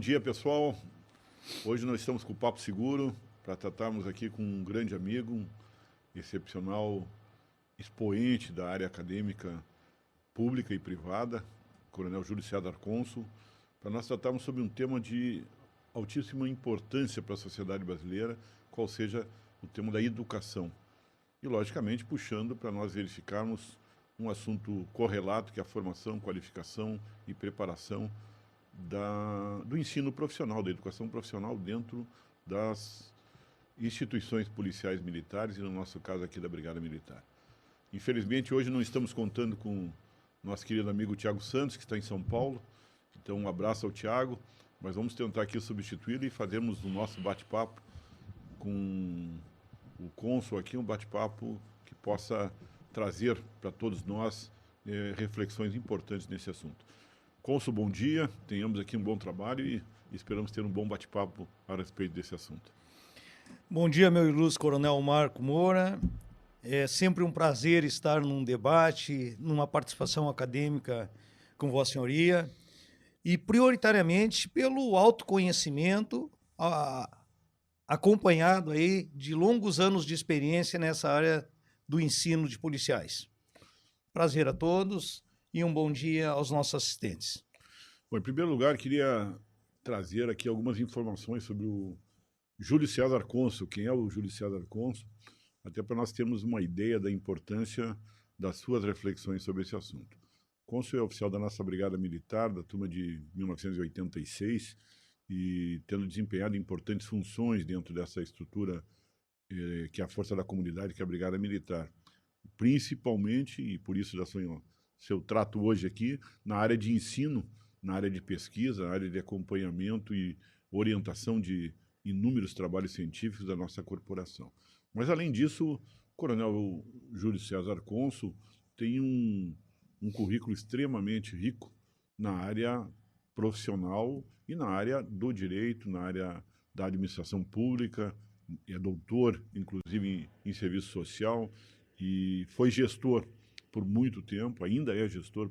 dia, pessoal. Hoje nós estamos com o Papo Seguro para tratarmos aqui com um grande amigo, um excepcional expoente da área acadêmica pública e privada, Coronel Júlio César Consul, para nós tratarmos sobre um tema de altíssima importância para a sociedade brasileira, qual seja o tema da educação. E, logicamente, puxando para nós verificarmos um assunto correlato, que é a formação, qualificação e preparação do ensino profissional, da educação profissional dentro das instituições policiais militares e, no nosso caso aqui, da Brigada Militar. Infelizmente, hoje não estamos contando com nosso querido amigo Tiago Santos, que está em São Paulo. Então, um abraço ao Tiago, mas vamos tentar aqui substituí-lo e fazermos o nosso bate-papo com o cônsul aqui, um bate-papo que possa trazer para todos nós reflexões importantes nesse assunto. Cônsul, bom dia, tenhamos aqui um bom trabalho e esperamos ter um bom bate-papo a respeito desse assunto. Bom dia, meu ilustre Coronel Marco Moura. É sempre um prazer estar num debate, numa participação acadêmica com Vossa Senhoria e, prioritariamente, pelo autoconhecimento acompanhado aí de longos anos de experiência nessa área do ensino de policiais. Prazer a todos e um bom dia aos nossos assistentes. Bom, em primeiro lugar, queria trazer aqui algumas informações sobre o Júlio César Consul. Quem é o Júlio César Consul? Até para nós termos uma ideia da importância das suas reflexões sobre esse assunto. Cônsul é oficial da nossa Brigada Militar, da turma de 1986, e tendo desempenhado importantes funções dentro dessa estrutura que é a Força da Comunidade, que é a Brigada Militar. Principalmente, e por isso seu trato hoje aqui, na área de ensino, na área de pesquisa, na área de acompanhamento e orientação de inúmeros trabalhos científicos da nossa corporação. Mas, além disso, o Coronel Júlio César Consul tem um currículo extremamente rico na área profissional e na área do direito, na área da administração pública, é doutor, inclusive, em serviço social, e foi gestor por muito tempo, ainda é gestor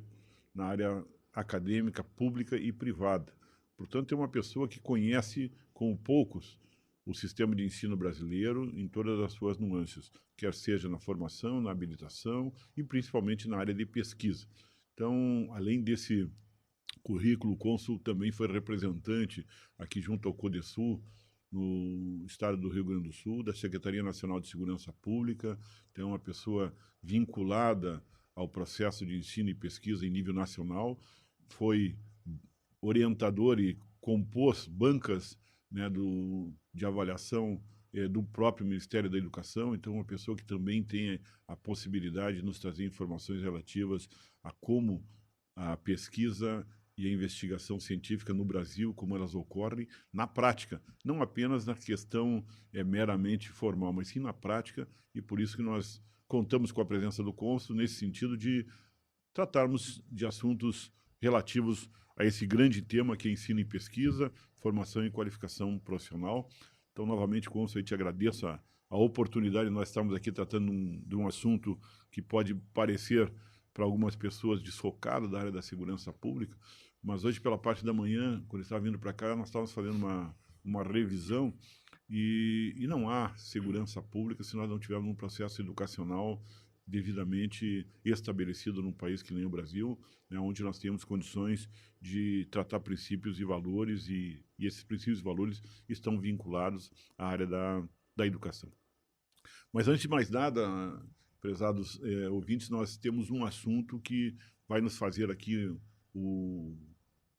na área acadêmica, pública e privada. Portanto, é uma pessoa que conhece, como poucos, o sistema de ensino brasileiro em todas as suas nuances, quer seja na formação, na habilitação e principalmente na área de pesquisa. Então, além desse currículo, o cônsul também foi representante aqui junto ao CODESUL, no estado do Rio Grande do Sul, da Secretaria Nacional de Segurança Pública. Então, é uma pessoa vinculada ao processo de ensino e pesquisa em nível nacional, foi orientador e compôs bancas, né, de avaliação do próprio Ministério da Educação. Então, uma pessoa que também tem a possibilidade de nos trazer informações relativas a como a pesquisa e a investigação científica no Brasil, como elas ocorrem na prática, não apenas na questão meramente formal, mas sim na prática, e por isso que nós contamos com a presença do cônsul nesse sentido de tratarmos de assuntos relativos a esse grande tema que é ensino e pesquisa, formação e qualificação profissional. Então, novamente, cônsul, eu te agradeço a oportunidade de nós estarmos aqui tratando de um assunto que pode parecer para algumas pessoas desfocado da área da segurança pública, mas hoje, pela parte da manhã, quando eu estava vindo para cá, nós estávamos fazendo uma revisão e não há segurança pública se nós não tivermos um processo educacional devidamente estabelecido num país que nem o Brasil, né, onde nós temos condições de tratar princípios e valores, e esses princípios e valores estão vinculados à área da educação. Mas, antes de mais nada, prezados ouvintes, nós temos um assunto que vai nos fazer aqui o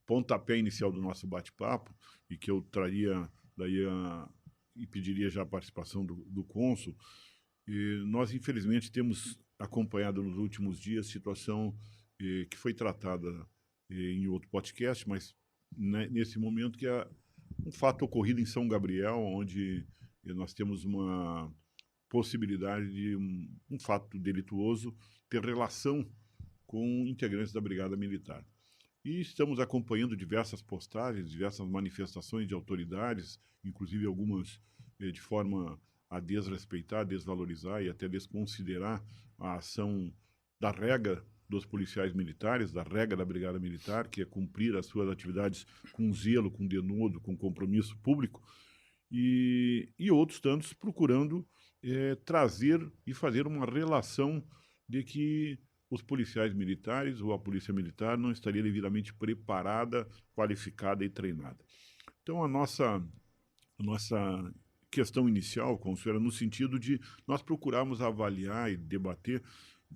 pontapé inicial do nosso bate-papo, e que eu traria daí e pediria já a participação do cônsul. E nós, infelizmente, temos acompanhado nos últimos dias situação que foi tratada em outro podcast, mas nesse momento, que é um fato ocorrido em São Gabriel, onde nós temos uma possibilidade de um fato delituoso ter relação com integrantes da Brigada Militar. E estamos acompanhando diversas postagens, diversas manifestações de autoridades, inclusive algumas de forma a desrespeitar, desvalorizar e até desconsiderar a ação da rega dos policiais militares, da regra da Brigada Militar, que é cumprir as suas atividades com zelo, com denodo, com compromisso público, e outros tantos procurando trazer e fazer uma relação de que os policiais militares ou a polícia militar não estaria devidamente preparada, qualificada e treinada. Então, a nossa questão inicial, Consuelo, era no sentido de nós procurarmos avaliar e debater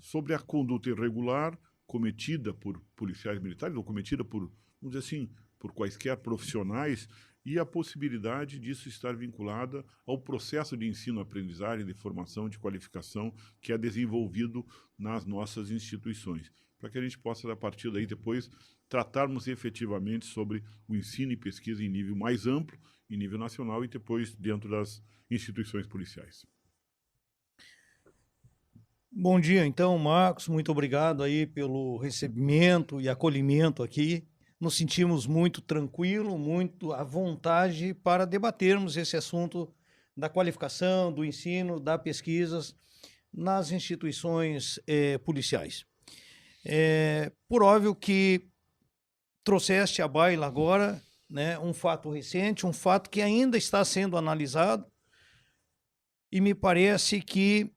sobre a conduta irregular cometida por policiais militares ou cometida por, vamos dizer assim, por quaisquer profissionais e a possibilidade disso estar vinculada ao processo de ensino-aprendizagem, de formação, de qualificação que é desenvolvido nas nossas instituições, para que a gente possa, a partir daí, depois, tratarmos efetivamente sobre o ensino e pesquisa em nível mais amplo, em nível nacional e depois dentro das instituições policiais. Bom dia, então, Marcos, muito obrigado aí pelo recebimento e acolhimento aqui. Nos sentimos muito tranquilo, muito à vontade para debatermos esse assunto da qualificação, do ensino, das pesquisas nas instituições policiais. Por óbvio que trouxeste à baila agora, né, um fato recente, um fato que ainda está sendo analisado e me parece que,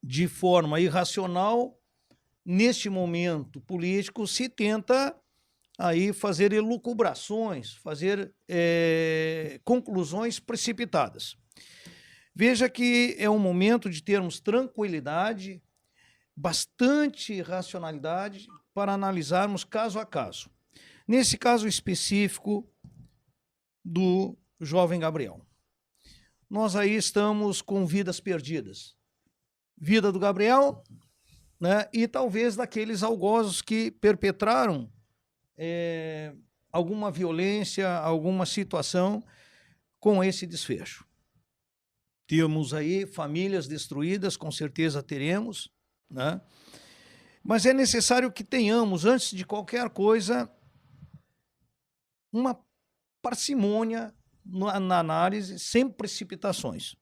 de forma irracional, neste momento político, se tenta aí fazer elucubrações, fazer conclusões precipitadas. Veja que é um momento de termos tranquilidade, bastante racionalidade para analisarmos caso a caso. Nesse caso específico do jovem Gabriel, nós aí estamos com vidas perdidas. Vida do Gabriel, né, e talvez daqueles algozes que perpetraram alguma violência, alguma situação com esse desfecho. Temos aí famílias destruídas, com certeza teremos, né? Mas é necessário que tenhamos, antes de qualquer coisa, uma parcimônia na análise, sem precipitações.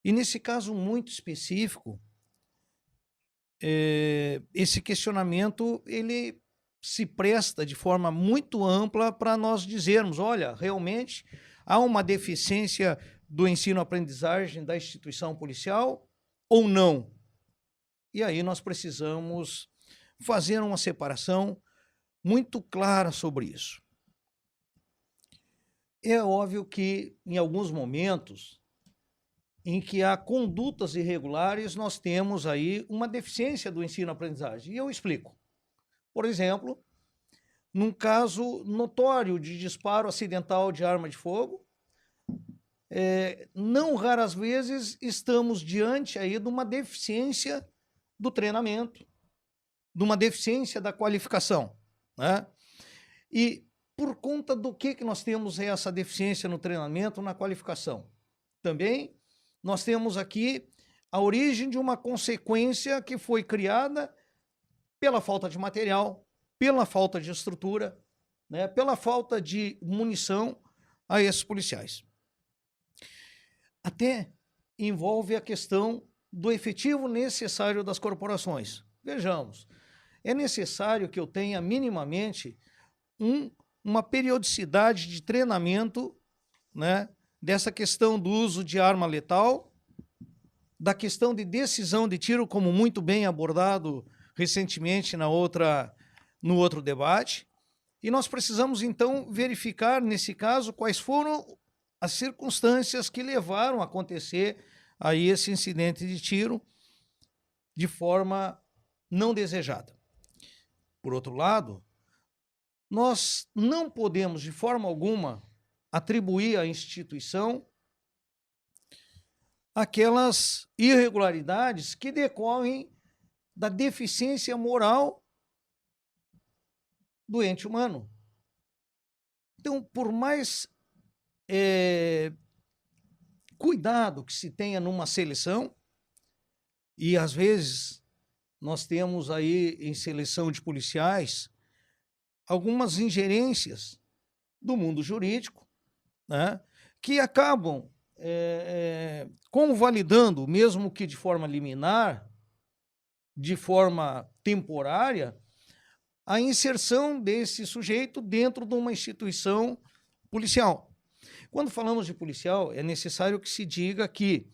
E nesse caso muito específico, esse questionamento, ele se presta de forma muito ampla para nós dizermos, olha, realmente há uma deficiência do ensino-aprendizagem da instituição policial ou não? E aí nós precisamos fazer uma separação muito clara sobre isso. É óbvio que, em alguns momentos em que há condutas irregulares, nós temos aí uma deficiência do ensino-aprendizagem. E eu explico. Por exemplo, num caso notório de disparo acidental de arma de fogo, não raras vezes estamos diante aí de uma deficiência do treinamento, de uma deficiência da qualificação, né? E por conta do que nós temos essa deficiência no treinamento, na qualificação? Também nós temos aqui a origem de uma consequência que foi criada pela falta de material, pela falta de estrutura, né, pela falta de munição a esses policiais. Até envolve a questão do efetivo necessário das corporações. Vejamos, é necessário que eu tenha minimamente uma periodicidade de treinamento, né, dessa questão do uso de arma letal, da questão de decisão de tiro, como muito bem abordado recentemente no outro debate, e nós precisamos então verificar, nesse caso, quais foram as circunstâncias que levaram a acontecer aí esse incidente de tiro de forma não desejada. Por outro lado, nós não podemos de forma alguma atribuir à instituição aquelas irregularidades que decorrem da deficiência moral do ente humano. Então, por mais cuidado que se tenha numa seleção, e às vezes nós temos aí em seleção de policiais algumas ingerências do mundo jurídico, né, que acabam convalidando, mesmo que de forma liminar, de forma temporária, a inserção desse sujeito dentro de uma instituição policial. Quando falamos de policial, é necessário que se diga que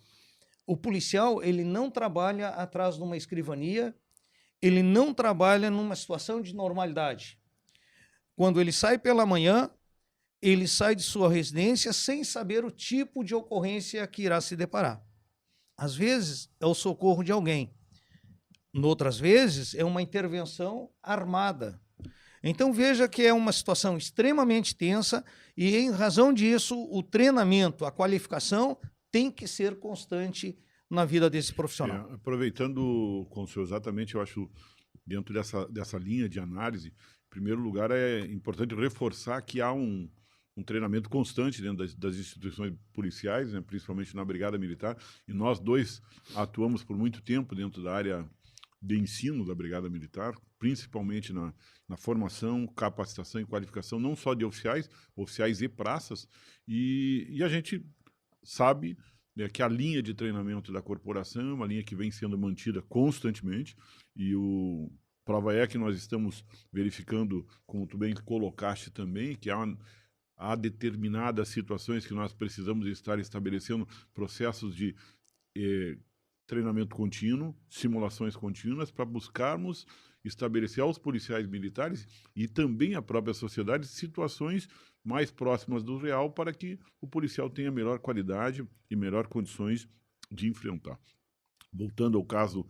o policial ele não trabalha atrás de uma escrivania, ele não trabalha numa situação de normalidade. Quando ele sai pela manhã, ele sai de sua residência sem saber o tipo de ocorrência que irá se deparar. Às vezes, é o socorro de alguém. Noutras vezes, é uma intervenção armada. Então, veja que é uma situação extremamente tensa e, em razão disso, o treinamento, a qualificação tem que ser constante na vida desse profissional. Aproveitando, Consul, exatamente, eu acho, dentro dessa linha de análise, em primeiro lugar, é importante reforçar que há um treinamento constante dentro das instituições policiais, né, principalmente na Brigada Militar, e nós dois atuamos por muito tempo dentro da área de ensino da Brigada Militar, principalmente na formação, capacitação e qualificação, não só de oficiais e praças, e a gente sabe, né, que a linha de treinamento da corporação é uma linha que vem sendo mantida constantemente, e prova é que nós estamos verificando, como tu bem colocaste também, que há determinadas situações que nós precisamos estar estabelecendo processos de treinamento contínuo, simulações contínuas, para buscarmos estabelecer aos policiais militares e também à própria sociedade situações mais próximas do real para que o policial tenha melhor qualidade e melhor condições de enfrentar. Voltando ao caso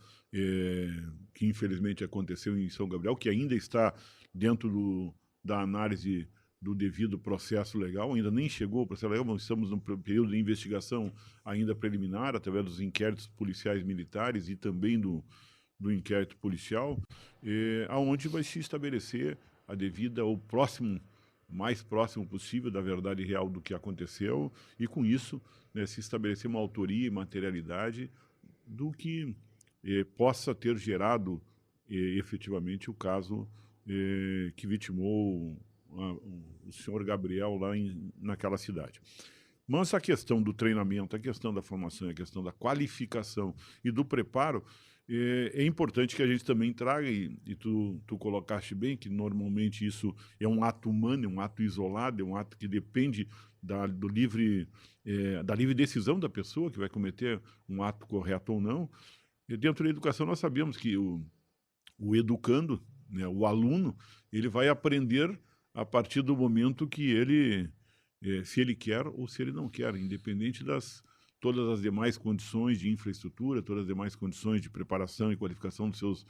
que infelizmente aconteceu em São Gabriel, que ainda está dentro da análise do devido processo legal, ainda nem chegou o processo legal, estamos no período de investigação ainda preliminar, através dos inquéritos policiais militares e também do inquérito policial, aonde vai se estabelecer a devida, o mais próximo possível da verdade real do que aconteceu, e com isso, né, se estabelecer uma autoria e materialidade do que possa ter gerado efetivamente o caso que vitimou o senhor Gabriel lá naquela cidade. Mas a questão do treinamento, a questão da formação, a questão da qualificação e do preparo, é importante que a gente também traga, e tu colocaste bem, que normalmente isso é um ato humano, é um ato isolado, é um ato que depende da livre decisão da pessoa que vai cometer um ato correto ou não. E dentro da educação nós sabemos que o educando, né, o aluno, ele vai aprender a partir do momento que ele, se ele quer ou se ele não quer, independente todas as demais condições de infraestrutura, todas as demais condições de preparação e qualificação dos seus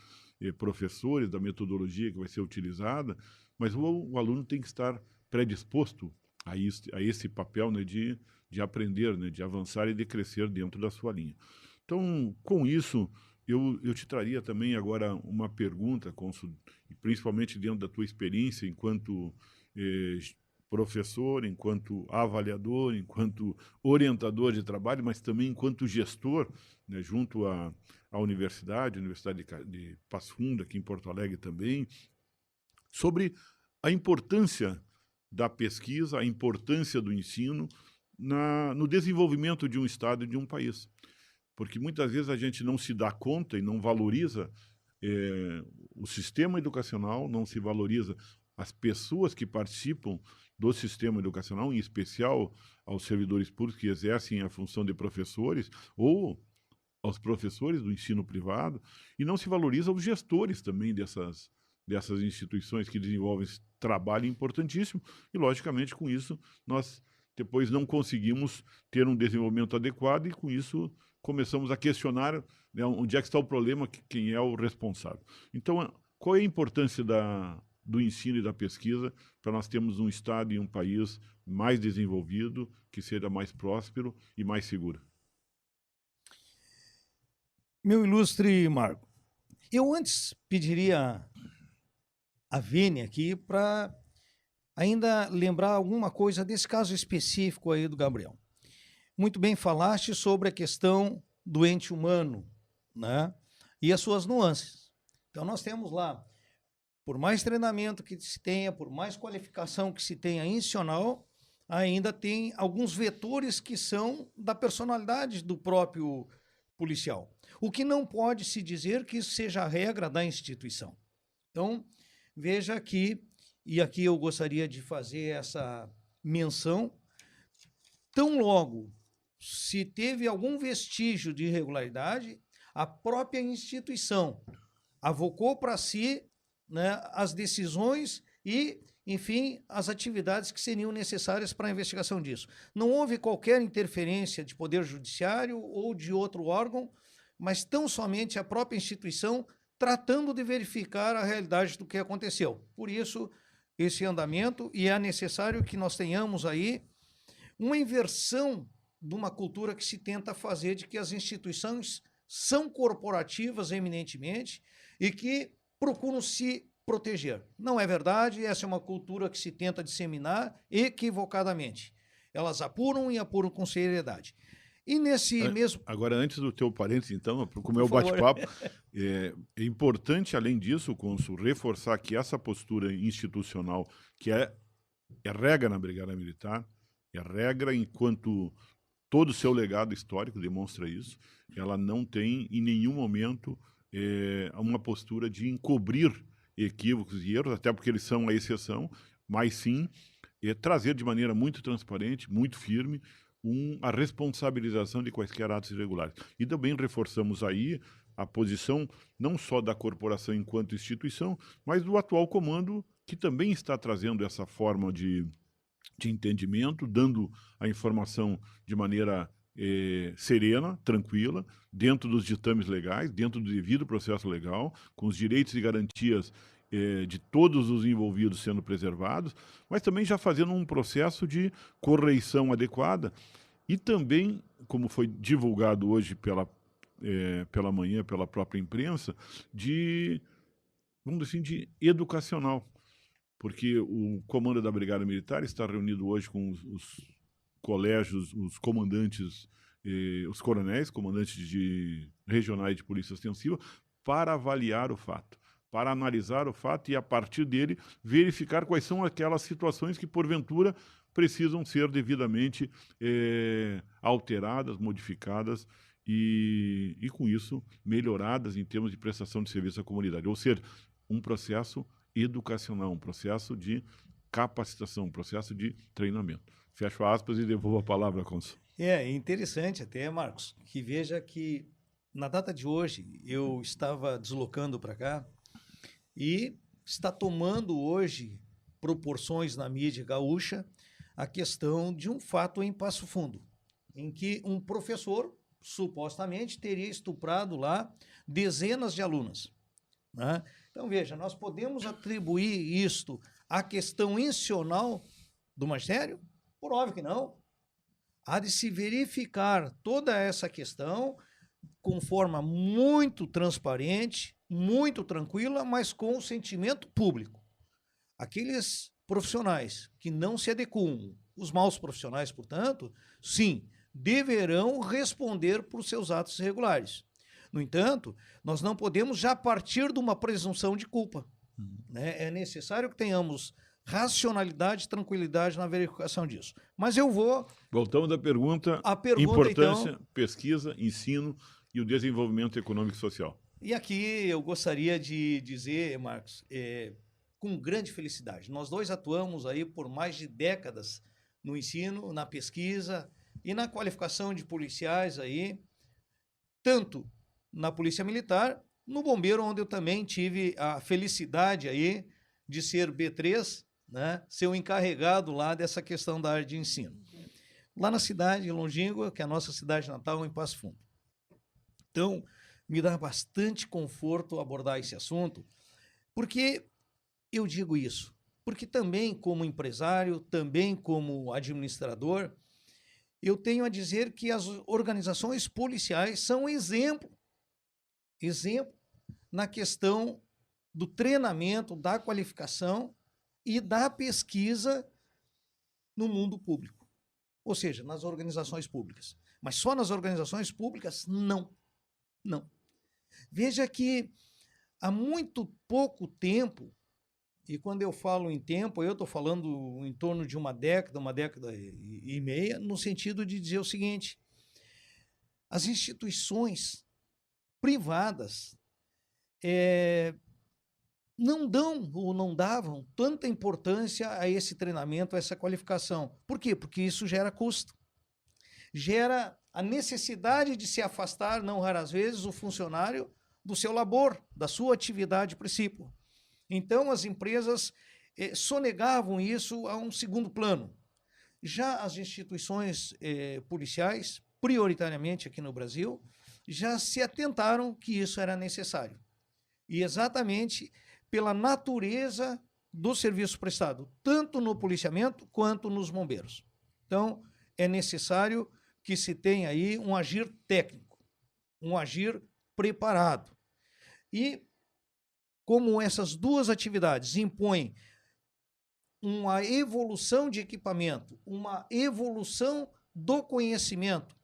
professores, da metodologia que vai ser utilizada, mas o aluno tem que estar predisposto a esse papel, né, de aprender, né, de avançar e de crescer dentro da sua linha. Então, com isso, eu te traria também agora uma pergunta, Consul, principalmente dentro da tua experiência enquanto professor, enquanto avaliador, enquanto orientador de trabalho, mas também enquanto gestor, né, junto à Universidade de Passo Fundo, aqui em Porto Alegre também, sobre a importância da pesquisa, a importância do ensino no desenvolvimento de um Estado e de um país. Porque muitas vezes a gente não se dá conta e não valoriza o sistema educacional, não se valoriza as pessoas que participam do sistema educacional, em especial aos servidores públicos que exercem a função de professores ou aos professores do ensino privado, e não se valoriza os gestores também dessas instituições que desenvolvem esse trabalho importantíssimo, e logicamente com isso nós depois não conseguimos ter um desenvolvimento adequado, e com isso começamos a questionar, né, onde é que está o problema, quem é o responsável. Então, qual é a importância do ensino e da pesquisa para nós termos um Estado e um país mais desenvolvido, que seja mais próspero e mais seguro? Meu ilustre Marco, eu antes pediria a Vênia aqui para ainda lembrar alguma coisa desse caso específico aí do Gabriel. Muito bem falaste sobre a questão do ente humano, né? E as suas nuances. Então nós temos lá, por mais treinamento que se tenha, por mais qualificação que se tenha institucional, ainda tem alguns vetores que são da personalidade do próprio policial. O que não pode se dizer que isso seja a regra da instituição. Então, veja aqui, e aqui eu gostaria de fazer essa menção, tão logo se teve algum vestígio de irregularidade, a própria instituição avocou para si, né, as decisões e, enfim, as atividades que seriam necessárias para a investigação disso. Não houve qualquer interferência de poder judiciário ou de outro órgão, mas tão somente a própria instituição tratando de verificar a realidade do que aconteceu. Por isso, esse andamento, e é necessário que nós tenhamos aí uma inversão de uma cultura que se tenta fazer de que as instituições são corporativas eminentemente e que procuram se proteger. Não é verdade, essa é uma cultura que se tenta disseminar equivocadamente. Elas apuram e apuram com seriedade. E nesse mesmo... Agora, antes do teu parênteses, então, como é o bate-papo, é importante, além disso, Cônsul, reforçar que essa postura institucional, que é regra na Brigada Militar, é regra enquanto todo o seu legado histórico demonstra isso, ela não tem em nenhum momento uma postura de encobrir equívocos e erros, até porque eles são a exceção, mas sim trazer de maneira muito transparente, muito firme, a responsabilização de quaisquer atos irregulares. E também reforçamos aí a posição não só da corporação enquanto instituição, mas do atual comando, que também está trazendo essa forma de entendimento, dando a informação de maneira serena, tranquila, dentro dos ditames legais, dentro do devido processo legal, com os direitos e garantias de todos os envolvidos sendo preservados, mas também já fazendo um processo de correição adequada e também, como foi divulgado hoje pela manhã, pela própria imprensa, vamos dizer assim, de educacional, porque o comando da Brigada Militar está reunido hoje com os colégios, os comandantes, os coronéis, comandantes regionais de polícia ostensiva, para avaliar o fato, para analisar o fato e, a partir dele, verificar quais são aquelas situações que, porventura, precisam ser devidamente alteradas, modificadas e, com isso, melhoradas em termos de prestação de serviço à comunidade. Ou seja, um processo educacional, um processo de capacitação, um processo de treinamento. Fecho aspas e devolvo a palavra a Cônsul. É interessante até, Marcos, que veja que na data de hoje eu estava deslocando para cá e está tomando hoje proporções na mídia gaúcha a questão de um fato em Passo Fundo, em que um professor supostamente teria estuprado lá dezenas de alunas, né? Então, veja, nós podemos atribuir isto à questão institucional do magistério? Por óbvio que não. Há de se verificar toda essa questão com forma muito transparente, muito tranquila, mas com o sentimento público. Aqueles profissionais que não se adequam, os maus profissionais, portanto, sim, deverão responder por seus atos irregulares. No entanto, nós não podemos já partir de uma presunção de culpa, né? É necessário que tenhamos racionalidade e tranquilidade na verificação disso. Mas eu vou... Voltamos à pergunta, importância, então, pesquisa, ensino e o desenvolvimento econômico e social. E aqui eu gostaria de dizer, Marcos, com grande felicidade, nós dois atuamos aí por mais de décadas no ensino, na pesquisa e na qualificação de policiais aí, tanto na Polícia Militar, no Bombeiro, onde eu também tive a felicidade aí de ser B3, né, ser o encarregado lá dessa questão da área de ensino. Lá na cidade longínqua, que é a nossa cidade natal, em Passo Fundo. Então, me dá bastante conforto abordar esse assunto, porque eu digo isso, porque também como empresário, também como administrador, eu tenho a dizer que as organizações policiais são exemplo na questão do treinamento, da qualificação e da pesquisa no mundo público. Ou seja, nas organizações públicas. Mas só nas organizações públicas, não. Não. Veja que há muito pouco tempo, e quando eu falo em tempo, eu estou falando em torno de uma década e meia, no sentido de dizer o seguinte: as instituições privadas não dão ou não davam tanta importância a esse treinamento, a essa qualificação. Por quê? Porque isso gera custo. Gera a necessidade de se afastar, não raras vezes, o funcionário do seu labor, da sua atividade principal. Então, as empresas sonegavam isso a um segundo plano. Já as instituições policiais, prioritariamente aqui no Brasil, já se atentaram que isso era necessário. E exatamente pela natureza do serviço prestado, tanto no policiamento quanto nos bombeiros. Então, é necessário que se tenha aí um agir técnico, um agir preparado. E como essas duas atividades impõem uma evolução de equipamento, uma evolução do conhecimento,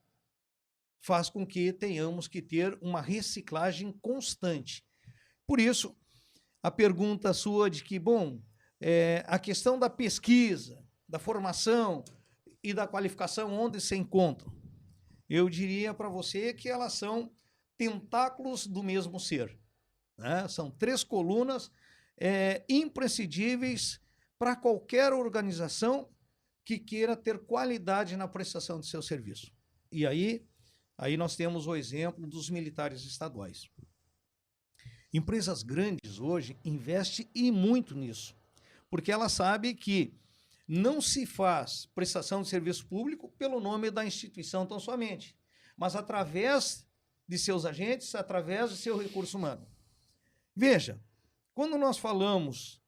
faz com que tenhamos que ter uma reciclagem constante. Por isso, a pergunta sua de que, a questão da pesquisa, da formação e da qualificação, onde se encontram? Eu diria para você que elas são tentáculos do mesmo ser, né? São 3 colunas imprescindíveis para qualquer organização que queira ter qualidade na prestação de seu serviço. E aí nós temos o exemplo dos militares estaduais. Empresas grandes hoje investem e muito nisso, porque ela sabe que não se faz prestação de serviço público pelo nome da instituição tão somente, mas através de seus agentes, através de seu recurso humano. Veja, quando nós falamos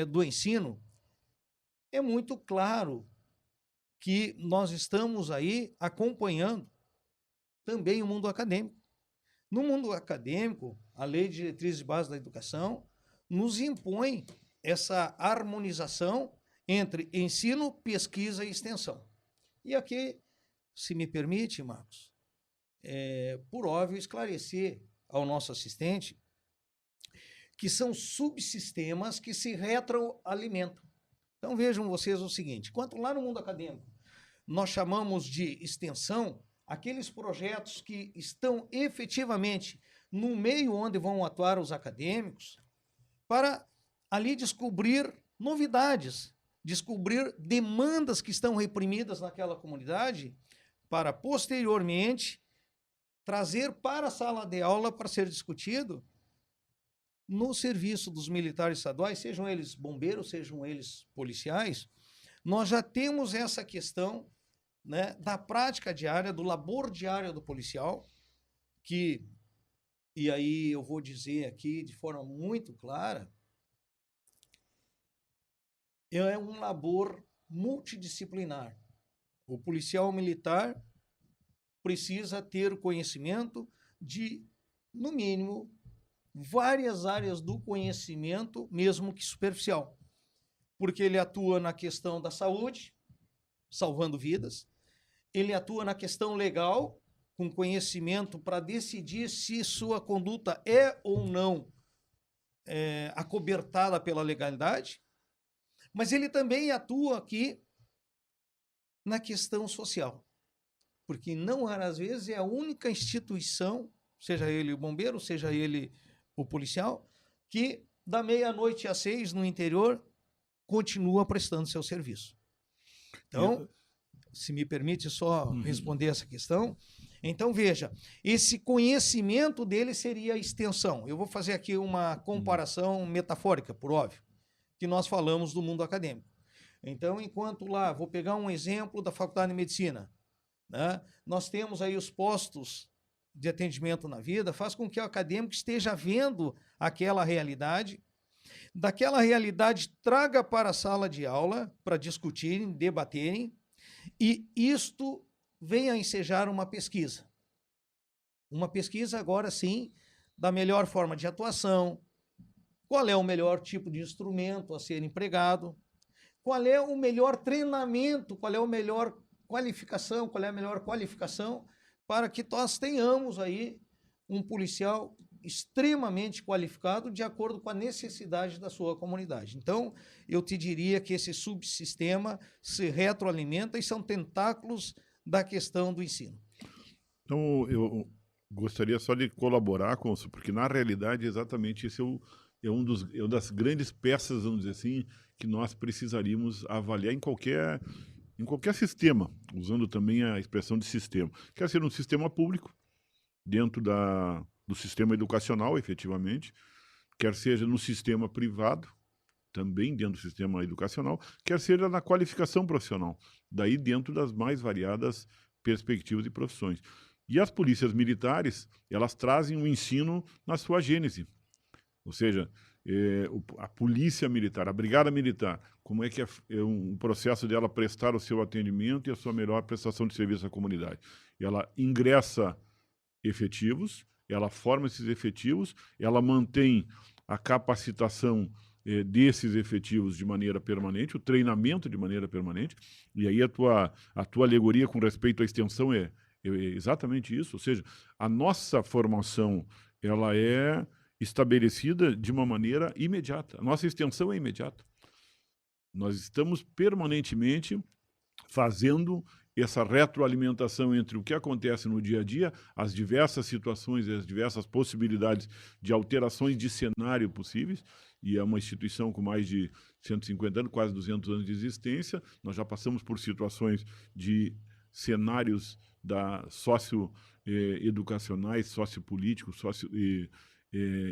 do ensino, é muito claro que nós estamos aí acompanhando também o mundo acadêmico. No mundo acadêmico, a Lei de Diretrizes de Base da Educação nos impõe essa harmonização entre ensino, pesquisa e extensão. E aqui, se me permite, Marcos, por óbvio, esclarecer ao nosso assistente que são subsistemas que se retroalimentam. Então vejam vocês o seguinte, enquanto lá no mundo acadêmico nós chamamos de extensão aqueles projetos que estão efetivamente no meio onde vão atuar os acadêmicos para ali descobrir novidades, descobrir demandas que estão reprimidas naquela comunidade para posteriormente trazer para a sala de aula para ser discutido no serviço dos militares estaduais, sejam eles bombeiros, sejam eles policiais. Nós já temos essa questão, né, da prática diária, do labor diário do policial, e aí eu vou dizer aqui de forma muito clara, é um labor multidisciplinar. O policial militar precisa ter conhecimento de, no mínimo, várias áreas do conhecimento, mesmo que superficial, porque ele atua na questão da saúde, salvando vidas, ele atua na questão legal, com conhecimento para decidir se sua conduta é ou não acobertada pela legalidade, mas ele também atua aqui na questão social, porque não raras vezes é a única instituição, seja ele o bombeiro, seja ele o policial, que da meia-noite às 6 no interior continua prestando seu serviço. Então, se me permite só responder essa questão, então veja, esse conhecimento dele seria a extensão. Eu vou fazer aqui uma comparação metafórica, por óbvio, que nós falamos do mundo acadêmico. Então, enquanto lá, vou pegar um exemplo da Faculdade de Medicina, né? Nós temos aí os postos de atendimento na vida, faz com que o acadêmico esteja vendo aquela realidade, daquela realidade traga para a sala de aula para discutirem, debaterem, e isto venha a ensejar uma pesquisa. Uma pesquisa, agora sim, da melhor forma de atuação, qual é o melhor tipo de instrumento a ser empregado, qual é o melhor treinamento, qual é a melhor qualificação, qual é a melhor qualificação para que nós tenhamos aí um policial extremamente qualificado de acordo com a necessidade da sua comunidade. Então, eu te diria que esse subsistema se retroalimenta e são tentáculos da questão do ensino. Então, eu gostaria só de colaborar com isso, porque na realidade, exatamente esse é uma das grandes peças, vamos dizer assim, que nós precisaríamos avaliar em qualquer sistema, usando também a expressão de sistema. Quer ser um sistema público, dentro do sistema educacional, efetivamente, quer seja no sistema privado, também dentro do sistema educacional, quer seja na qualificação profissional, daí dentro das mais variadas perspectivas e profissões. E as polícias militares, elas trazem um ensino na sua gênese, ou seja, a polícia militar, a brigada militar, como é que é um processo dela prestar o seu atendimento e a sua melhor prestação de serviço à comunidade. Ela ingressa efetivos, ela forma esses efetivos, ela mantém a capacitação desses efetivos de maneira permanente, o treinamento de maneira permanente, e aí a tua alegoria com respeito à extensão é exatamente isso, ou seja, a nossa formação, ela é estabelecida de uma maneira imediata, a nossa extensão é imediata. Nós estamos permanentemente fazendo essa retroalimentação entre o que acontece no dia a dia, as diversas situações e as diversas possibilidades de alterações de cenário possíveis, e é uma instituição com mais de 150 anos, quase 200 anos de existência. Nós já passamos por situações de cenários socioeducacionais, sociopolíticos,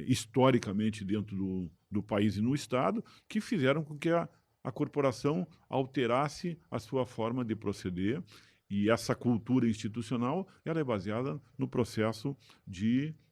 historicamente dentro do país e no Estado, que fizeram com que a corporação alterasse a sua forma de proceder, e essa cultura institucional ela é baseada no processo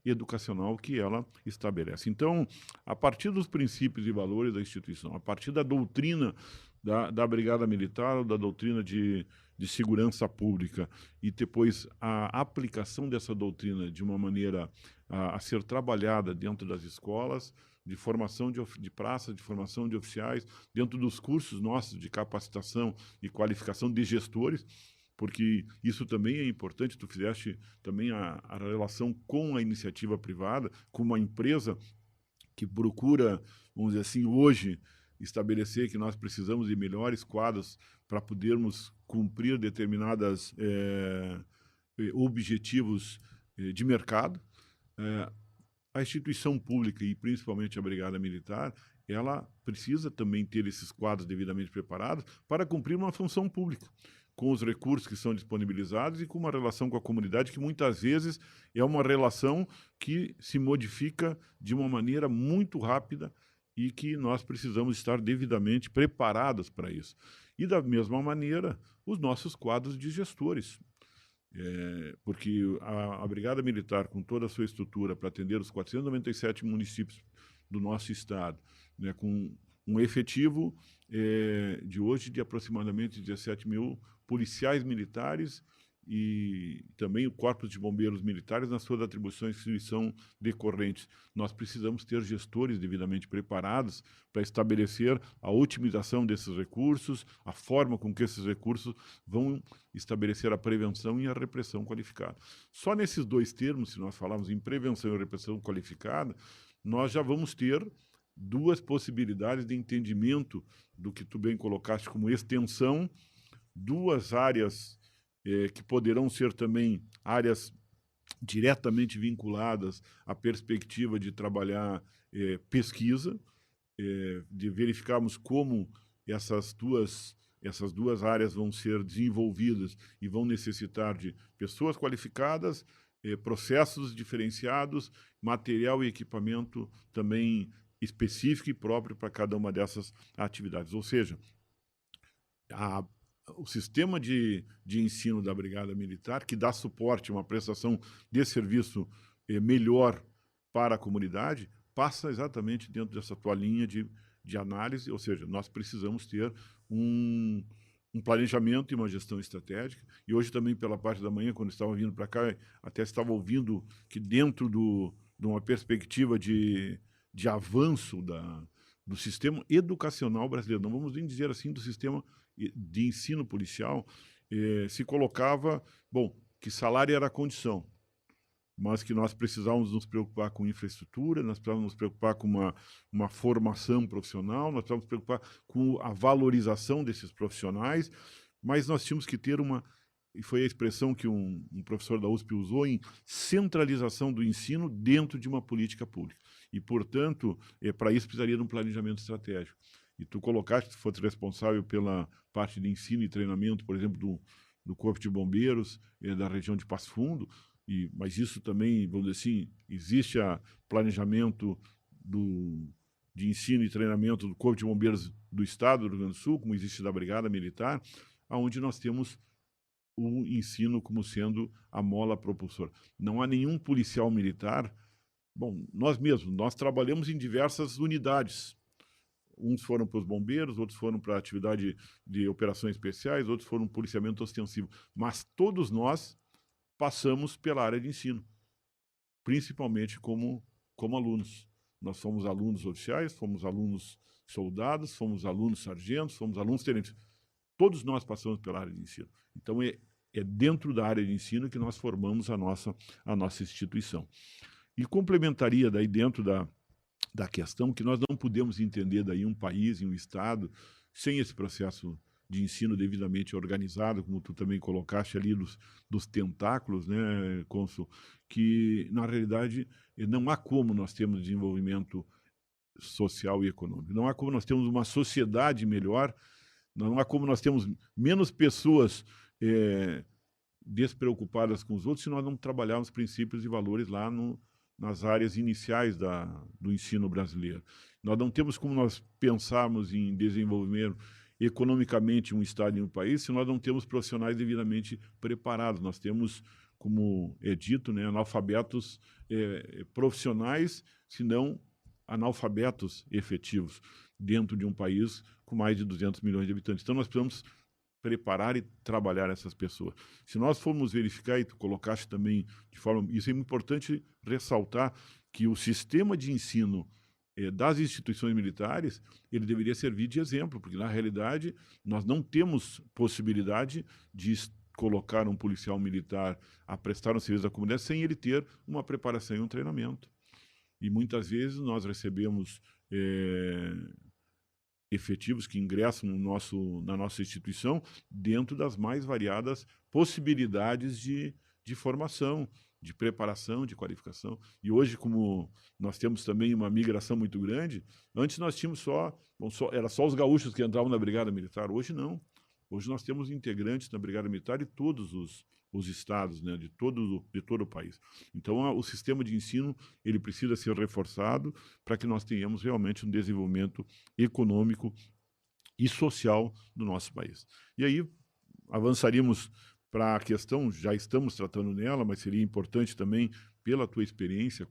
educacional que ela estabelece. Então, a partir dos princípios e valores da instituição, a partir da doutrina da Brigada Militar, ou da doutrina de segurança pública, e depois a aplicação dessa doutrina de uma maneira a ser trabalhada dentro das escolas, de formação de praça, de formação de oficiais, dentro dos cursos nossos de capacitação e qualificação de gestores, porque isso também é importante. Tu fizeste também a relação com a iniciativa privada, com uma empresa que procura, vamos dizer assim, hoje, estabelecer que nós precisamos de melhores quadros para podermos cumprir determinados objetivos de mercado. A instituição pública, e principalmente a Brigada Militar, ela precisa também ter esses quadros devidamente preparados para cumprir uma função pública, com os recursos que são disponibilizados e com uma relação com a comunidade que muitas vezes é uma relação que se modifica de uma maneira muito rápida e que nós precisamos estar devidamente preparados para isso. E, da mesma maneira, os nossos quadros de gestores. Porque a Brigada Militar, com toda a sua estrutura para atender os 497 municípios do nosso estado, né, com um efetivo de hoje de aproximadamente 17 mil policiais militares e também o Corpo de Bombeiros Militares nas suas atribuições que lhes são decorrentes. Nós precisamos ter gestores devidamente preparados para estabelecer a otimização desses recursos, a forma com que esses recursos vão estabelecer a prevenção e a repressão qualificada. Só nesses dois termos, se nós falarmos em prevenção e repressão qualificada, nós já vamos ter duas possibilidades de entendimento do que tu bem colocaste como extensão, duas áreas que poderão ser também áreas diretamente vinculadas à perspectiva de trabalhar pesquisa, de verificarmos como essas duas áreas vão ser desenvolvidas e vão necessitar de pessoas qualificadas, processos diferenciados, material e equipamento também específico e próprio para cada uma dessas atividades. Ou seja, o sistema de ensino da Brigada Militar, que dá suporte a uma prestação de serviço melhor para a comunidade, passa exatamente dentro dessa tua linha de análise, ou seja, nós precisamos ter um planejamento e uma gestão estratégica. E hoje também, pela parte da manhã, quando estava vindo para cá, até estava ouvindo que dentro de uma perspectiva de avanço do sistema educacional brasileiro, não vamos nem dizer assim do sistema de ensino policial, se colocava, que salário era a condição, mas que nós precisávamos nos preocupar com infraestrutura, nós precisávamos nos preocupar com uma formação profissional, nós precisávamos nos preocupar com a valorização desses profissionais, mas nós tínhamos que ter uma e foi a expressão que um professor da USP usou, em centralização do ensino dentro de uma política pública. E, portanto, para isso precisaria de um planejamento estratégico. E tu colocaste, tu fosse responsável pela parte de ensino e treinamento, por exemplo, do Corpo de Bombeiros, da região de Passo Fundo, mas isso também, vamos dizer assim, existe planejamento de ensino e treinamento do Corpo de Bombeiros do Estado do Rio Grande do Sul, como existe da Brigada Militar, onde nós temos o ensino como sendo a mola propulsora. Não há nenhum policial militar. Bom, nós trabalhamos em diversas unidades. Uns foram para os bombeiros, outros foram para a atividade de operações especiais, outros foram policiamento ostensivo. Mas todos nós passamos pela área de ensino, principalmente como alunos. Nós fomos alunos oficiais, fomos alunos soldados, fomos alunos sargentos, fomos alunos tenentes. Todos nós passamos pela área de ensino. Então, é dentro da área de ensino que nós formamos a nossa instituição. E complementaria daí dentro da questão que nós não podemos entender daí um país e um Estado sem esse processo de ensino devidamente organizado, como tu também colocaste ali dos tentáculos, né, Cônsul, que, na realidade, não há como nós termos desenvolvimento social e econômico. Não há como nós termos uma sociedade melhor, não há como nós termos menos pessoas despreocupadas com os outros se nós não trabalharmos princípios e valores lá nas áreas iniciais do ensino brasileiro. Nós não temos como nós pensarmos em desenvolver economicamente um Estado e um país se nós não temos profissionais devidamente preparados. Nós temos, como é dito, né, analfabetos profissionais, se não analfabetos efetivos, dentro de um país com mais de 200 milhões de habitantes. Então, nós precisamos preparar e trabalhar essas pessoas. Se nós formos verificar, e tu colocaste também de forma... Isso é importante ressaltar, que o sistema de ensino das instituições militares, ele deveria servir de exemplo, porque, na realidade, nós não temos possibilidade de colocar um policial militar a prestar um serviço à comunidade sem ele ter uma preparação e um treinamento. E, muitas vezes, nós recebemos efetivos que ingressam na nossa instituição dentro das mais variadas possibilidades de formação, de preparação, de qualificação. E hoje, como nós temos também uma migração muito grande, antes nós tínhamos era só os gaúchos que entravam na Brigada Militar, hoje não. Hoje nós temos integrantes na Brigada Militar de todos os estados, né, de todo o país. Então, o sistema de ensino ele precisa ser reforçado para que nós tenhamos realmente um desenvolvimento econômico e social do nosso país. E aí, avançaríamos para a questão, já estamos tratando nela, mas seria importante também, pela tua experiência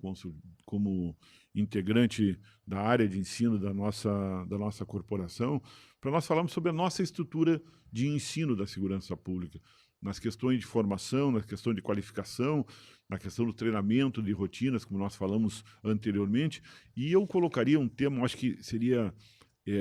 como integrante da área de ensino da nossa corporação, para nós falarmos sobre a nossa estrutura de ensino da segurança pública, nas questões de formação, na questão de qualificação, na questão do treinamento de rotinas, como nós falamos anteriormente, e eu colocaria um tema, acho que seria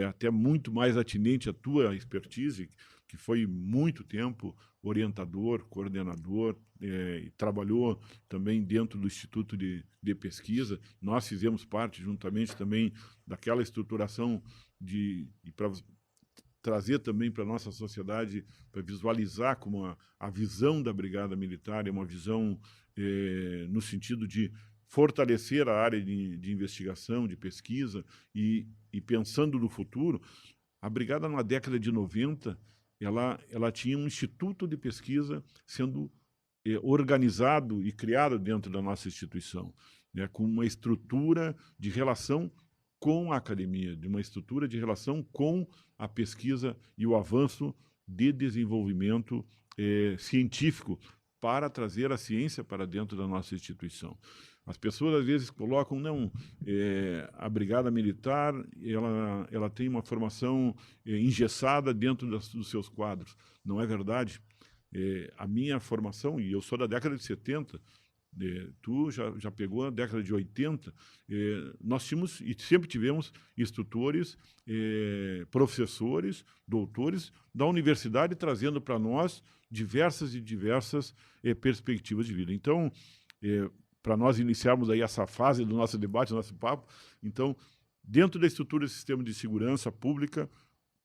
até muito mais atinente à tua expertise, que foi muito tempo orientador, coordenador, e trabalhou também dentro do Instituto de Pesquisa. Nós fizemos parte, juntamente também, daquela estruturação para trazer também para a nossa sociedade, para visualizar como a visão da Brigada Militar é uma visão no sentido de fortalecer a área de investigação, de pesquisa, e pensando no futuro. A Brigada, na década de 90, ela tinha um instituto de pesquisa sendo organizado e criado dentro da nossa instituição, né, com uma estrutura de relação com a academia, de uma estrutura de relação com a pesquisa e o avanço de desenvolvimento científico para trazer a ciência para dentro da nossa instituição. As pessoas, às vezes, colocam, a Brigada Militar ela tem uma formação engessada dentro dos seus quadros. Não é verdade. A minha formação, e eu sou da década de 70, tu já pegou a década de 80, nós tínhamos e sempre tivemos instrutores, professores, doutores da universidade trazendo para nós diversas perspectivas de vida. Então, para nós iniciarmos aí essa fase do nosso debate, do nosso papo, então, dentro da estrutura do sistema de segurança pública,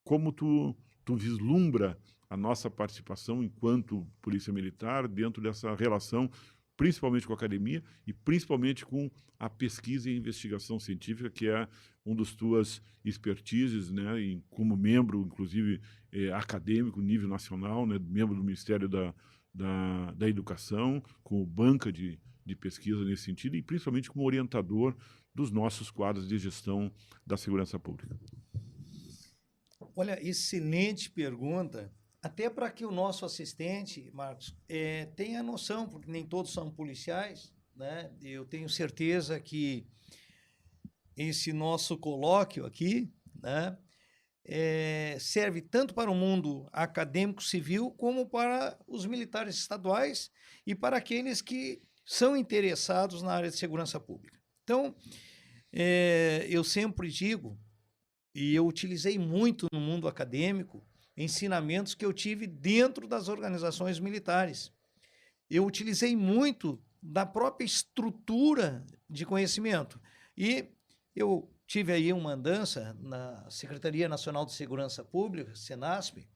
como tu vislumbra a nossa participação enquanto Polícia Militar dentro dessa relação, principalmente com a academia e principalmente com a pesquisa e investigação científica, que é um dos tuas expertises, né, como membro, inclusive, acadêmico, nível nacional, né, membro do Ministério da Educação, com banca de pesquisa nesse sentido, e principalmente como orientador dos nossos quadros de gestão da segurança pública. Olha, excelente pergunta, até para que o nosso assistente, Marcos, tenha noção, porque nem todos são policiais, né? Eu tenho certeza que esse nosso colóquio aqui, né, serve tanto para o mundo acadêmico civil como para os militares estaduais e para aqueles que são interessados na área de segurança pública. Então, eu sempre digo, e eu utilizei muito no mundo acadêmico, ensinamentos que eu tive dentro das organizações militares. Eu utilizei muito da própria estrutura de conhecimento. E eu tive aí uma andança na Secretaria Nacional de Segurança Pública, Senasp,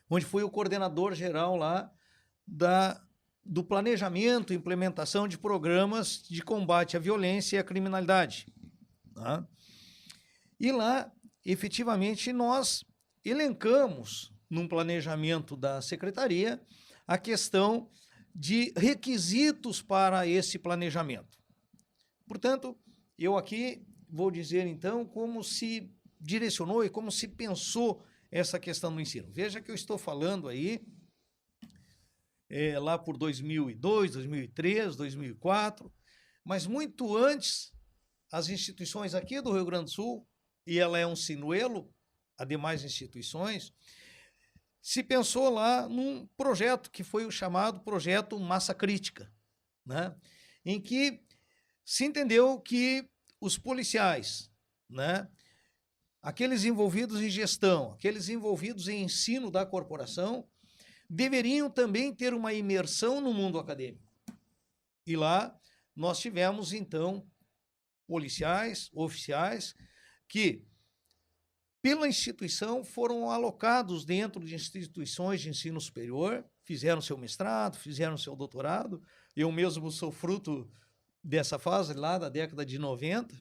onde fui o coordenador geral lá do planejamento e implementação de programas de combate à violência e à criminalidade. Tá? E lá, efetivamente, nós elencamos, num planejamento da Secretaria, a questão de requisitos para esse planejamento. Portanto, eu aqui vou dizer, então, como se direcionou e como se pensou essa questão do ensino. Veja que eu estou falando aí lá por 2002, 2003, 2004, mas muito antes, as instituições aqui do Rio Grande do Sul, e ela é um sinuelo a demais instituições, se pensou lá num projeto que foi o chamado Projeto Massa Crítica, né? Em que se entendeu que os policiais, né, aqueles envolvidos em gestão, aqueles envolvidos em ensino da corporação, deveriam também ter uma imersão no mundo acadêmico. E lá nós tivemos, então, policiais, oficiais, que, pela instituição, foram alocados dentro de instituições de ensino superior, fizeram seu mestrado, fizeram seu doutorado. Eu mesmo sou fruto dessa fase lá da década de 90.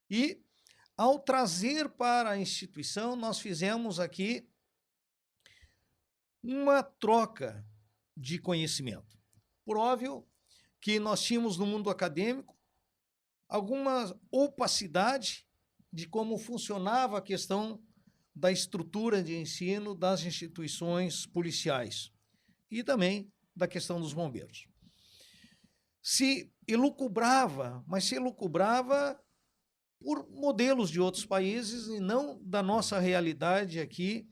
E, ao trazer para a instituição, nós fizemos aqui uma troca de conhecimento. Por óbvio que nós tínhamos no mundo acadêmico alguma opacidade de como funcionava a questão da estrutura de ensino das instituições policiais e também da questão dos bombeiros. Se elucubrava, mas se elucubrava por modelos de outros países e não da nossa realidade aqui,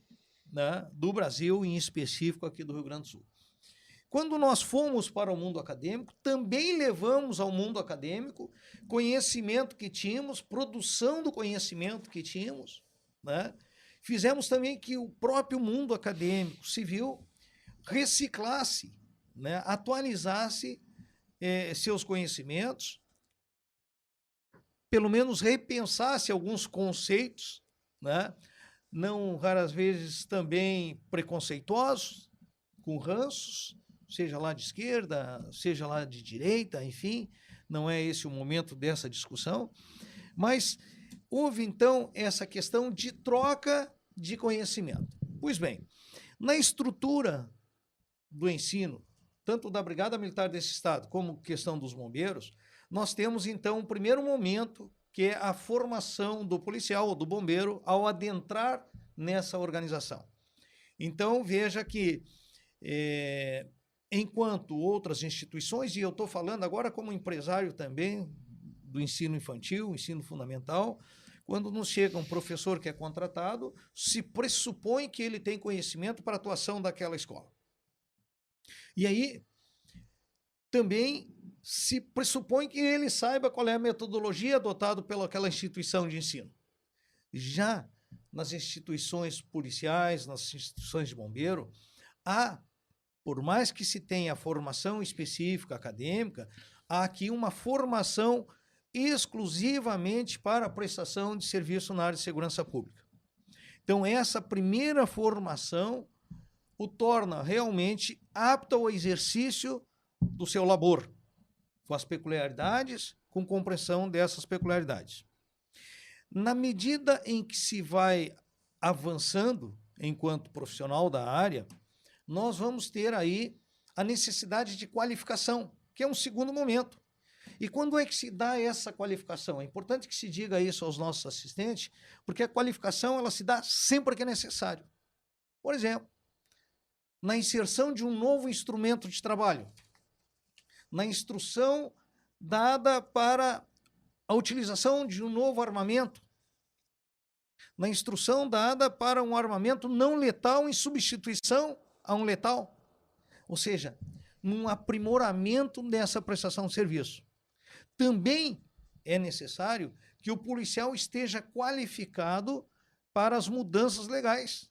né, do Brasil, em específico aqui do Rio Grande do Sul. Quando nós fomos para o mundo acadêmico, também levamos ao mundo acadêmico conhecimento que tínhamos, produção do conhecimento que tínhamos, né? Fizemos também que o próprio mundo acadêmico civil reciclasse, né, atualizasse seus conhecimentos, pelo menos repensasse alguns conceitos, né? Não raras vezes também preconceituosos, com ranços, seja lá de esquerda, seja lá de direita, enfim, não é esse o momento dessa discussão, mas houve então essa questão de troca de conhecimento. Pois bem, na estrutura do ensino, tanto da Brigada Militar desse Estado como questão dos bombeiros, nós temos então um primeiro momento que é a formação do policial ou do bombeiro ao adentrar nessa organização. Então, veja que enquanto outras instituições, e eu estou falando agora como empresário também do ensino infantil, ensino fundamental, quando nos chega um professor que é contratado, se pressupõe que ele tem conhecimento para a atuação daquela escola. E aí, também se pressupõe que ele saiba qual é a metodologia adotada pelaquela instituição de ensino. Já nas instituições policiais, nas instituições de bombeiro, por mais que se tenha formação específica acadêmica, há aqui uma formação exclusivamente para a prestação de serviço na área de segurança pública. Então, essa primeira formação o torna realmente apto ao exercício do seu labor, com as peculiaridades, com compreensão dessas peculiaridades. Na medida em que se vai avançando enquanto profissional da área, nós vamos ter aí a necessidade de qualificação, que é um segundo momento. E quando é que se dá essa qualificação? É importante que se diga isso aos nossos assistentes, porque a qualificação ela se dá sempre que é necessário. Por exemplo, na inserção de um novo instrumento de trabalho, na instrução dada para a utilização de um novo armamento, na instrução dada para um armamento não letal em substituição a um letal, ou seja, num aprimoramento dessa prestação de serviço. Também é necessário que o policial esteja qualificado para as mudanças legais,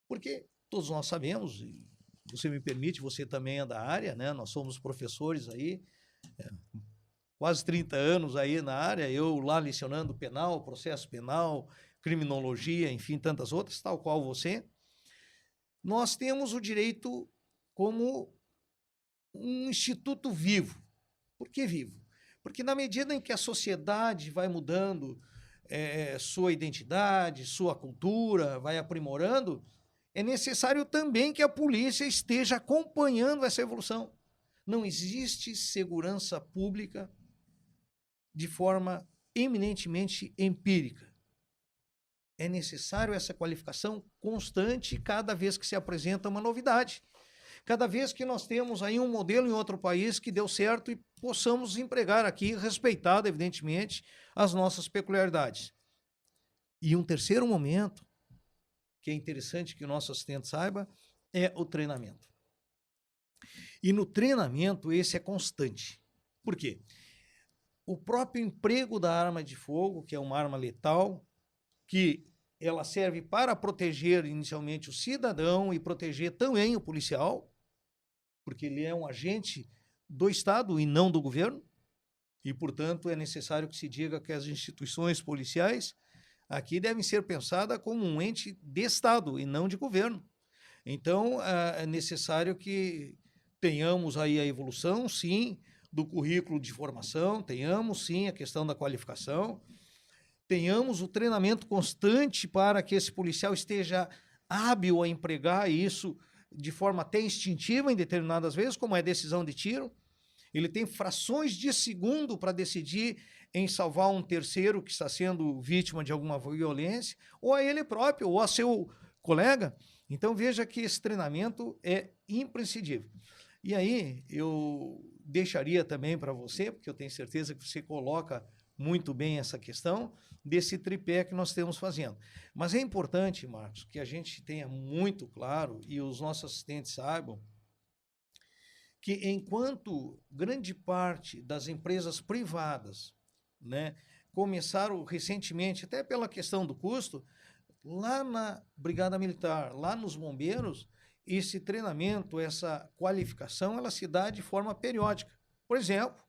porque todos nós sabemos, e você me permite, você também é da área, né? Nós somos professores aí, quase 30 anos aí na área, eu lá lecionando penal, processo penal, criminologia, enfim, tantas outras, tal qual você. Nós temos o direito como um instituto vivo. Por que vivo? Porque na medida em que a sociedade vai mudando sua identidade, sua cultura, vai aprimorando, é necessário também que a polícia esteja acompanhando essa evolução. Não existe segurança pública de forma eminentemente empírica. É necessário essa qualificação constante cada vez que se apresenta uma novidade. Cada vez que nós temos aí um modelo em outro país que deu certo e possamos empregar aqui, respeitado, evidentemente, as nossas peculiaridades. E um terceiro momento, que é interessante que o nosso assistente saiba, é o treinamento. E no treinamento esse é constante. Por quê? O próprio emprego da arma de fogo, que é uma arma letal, que ela serve para proteger inicialmente o cidadão e proteger também o policial, porque ele é um agente do Estado e não do governo, e, portanto, é necessário que se diga que as instituições policiais aqui devem ser pensadas como um ente de Estado e não de governo. Então, é necessário que tenhamos aí a evolução, sim, do currículo de formação, tenhamos, sim, a questão da qualificação, tenhamos o treinamento constante para que esse policial esteja hábil a empregar isso de forma até instintiva em determinadas vezes, como é decisão de tiro. Ele tem frações de segundo para decidir em salvar um terceiro que está sendo vítima de alguma violência, ou a ele próprio, ou a seu colega. Então, veja que esse treinamento é imprescindível. E aí, eu deixaria também para você, porque eu tenho certeza que você coloca muito bem essa questão, desse tripé que nós estamos fazendo. Mas é importante, Marcos, que a gente tenha muito claro, e os nossos assistentes saibam, que enquanto grande parte das empresas privadas, né, começaram recentemente, até pela questão do custo, lá na Brigada Militar, lá nos bombeiros, esse treinamento, essa qualificação, ela se dá de forma periódica. Por exemplo,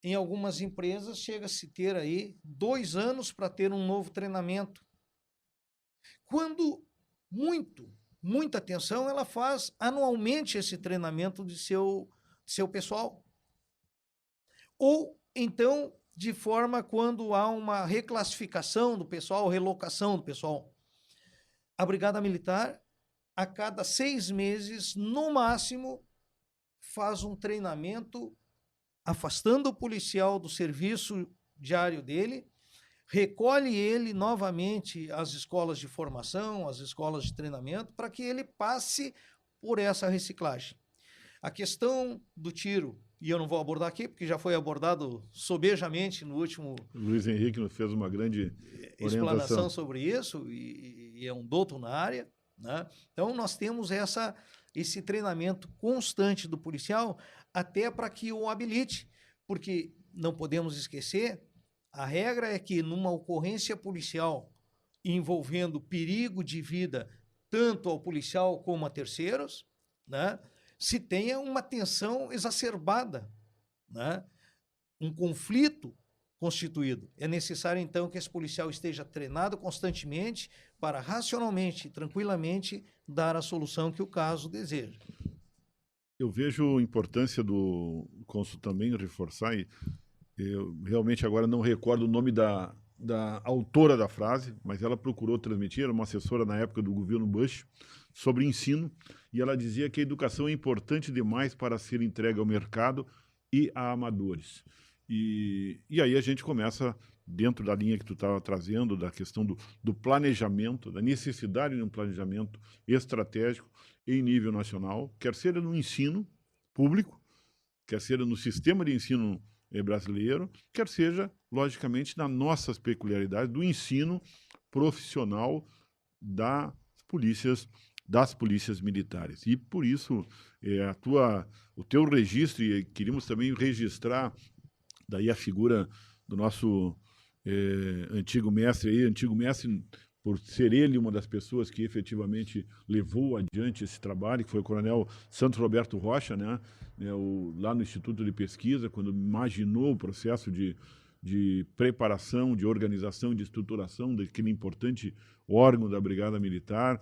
em algumas empresas chega-se a ter aí 2 anos para ter um novo treinamento. Quando muita atenção, ela faz anualmente esse treinamento de seu pessoal. Ou, então, de forma quando há uma reclassificação do pessoal, relocação do pessoal. A Brigada Militar, a cada 6 meses, no máximo, faz um treinamento afastando o policial do serviço diário dele, recolhe ele novamente às escolas de formação, às escolas de treinamento, para que ele passe por essa reciclagem. A questão do tiro, e eu não vou abordar aqui, porque já foi abordado sobejamente no último... Luiz Henrique nos fez uma grande explanação sobre isso, e é um doutor na área, né? Então, nós temos esse treinamento constante do policial, até para que o habilite, porque não podemos esquecer, a regra é que numa ocorrência policial envolvendo perigo de vida tanto ao policial como a terceiros, né, se tenha uma tensão exacerbada, né, um conflito constituído. É necessário, então, que esse policial esteja treinado constantemente para racionalmente, tranquilamente, dar a solução que o caso deseja. Eu vejo a importância do cônsul também reforçar, e eu realmente agora não recordo o nome da autora da frase, mas ela procurou transmitir, era uma assessora na época do governo Bush, sobre ensino, e ela dizia que a educação é importante demais para ser entregue ao mercado e a amadores. E aí a gente começa, dentro da linha que tu estava trazendo, da questão do planejamento, da necessidade de um planejamento estratégico em nível nacional, quer seja no ensino público, quer seja no sistema de ensino brasileiro, quer seja, logicamente, nas nossas peculiaridades do ensino profissional das polícias militares. E, por isso, o teu registro, e queríamos também registrar daí a figura do nosso antigo mestre, por ser ele uma das pessoas que efetivamente levou adiante esse trabalho, que foi o coronel Santos Roberto Rocha, né, lá no Instituto de Pesquisa, quando imaginou o processo de preparação, de organização, de estruturação daquele importante órgão da Brigada Militar,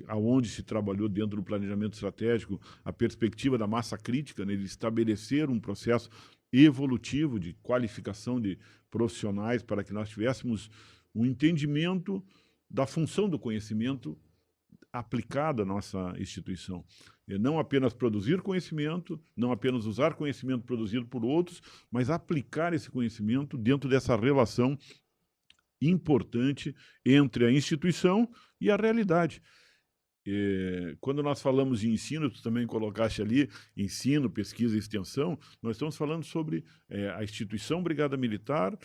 aonde se trabalhou dentro do planejamento estratégico a perspectiva da massa crítica, né, de estabelecer um processo evolutivo de qualificação de profissionais para que nós tivéssemos um entendimento da função do conhecimento aplicado à nossa instituição. Não apenas produzir conhecimento, não apenas usar conhecimento produzido por outros, mas aplicar esse conhecimento dentro dessa relação importante entre a instituição e a realidade. Quando nós falamos de ensino, tu também colocaste ali, ensino, pesquisa e extensão, nós estamos falando sobre a instituição Brigada Militar,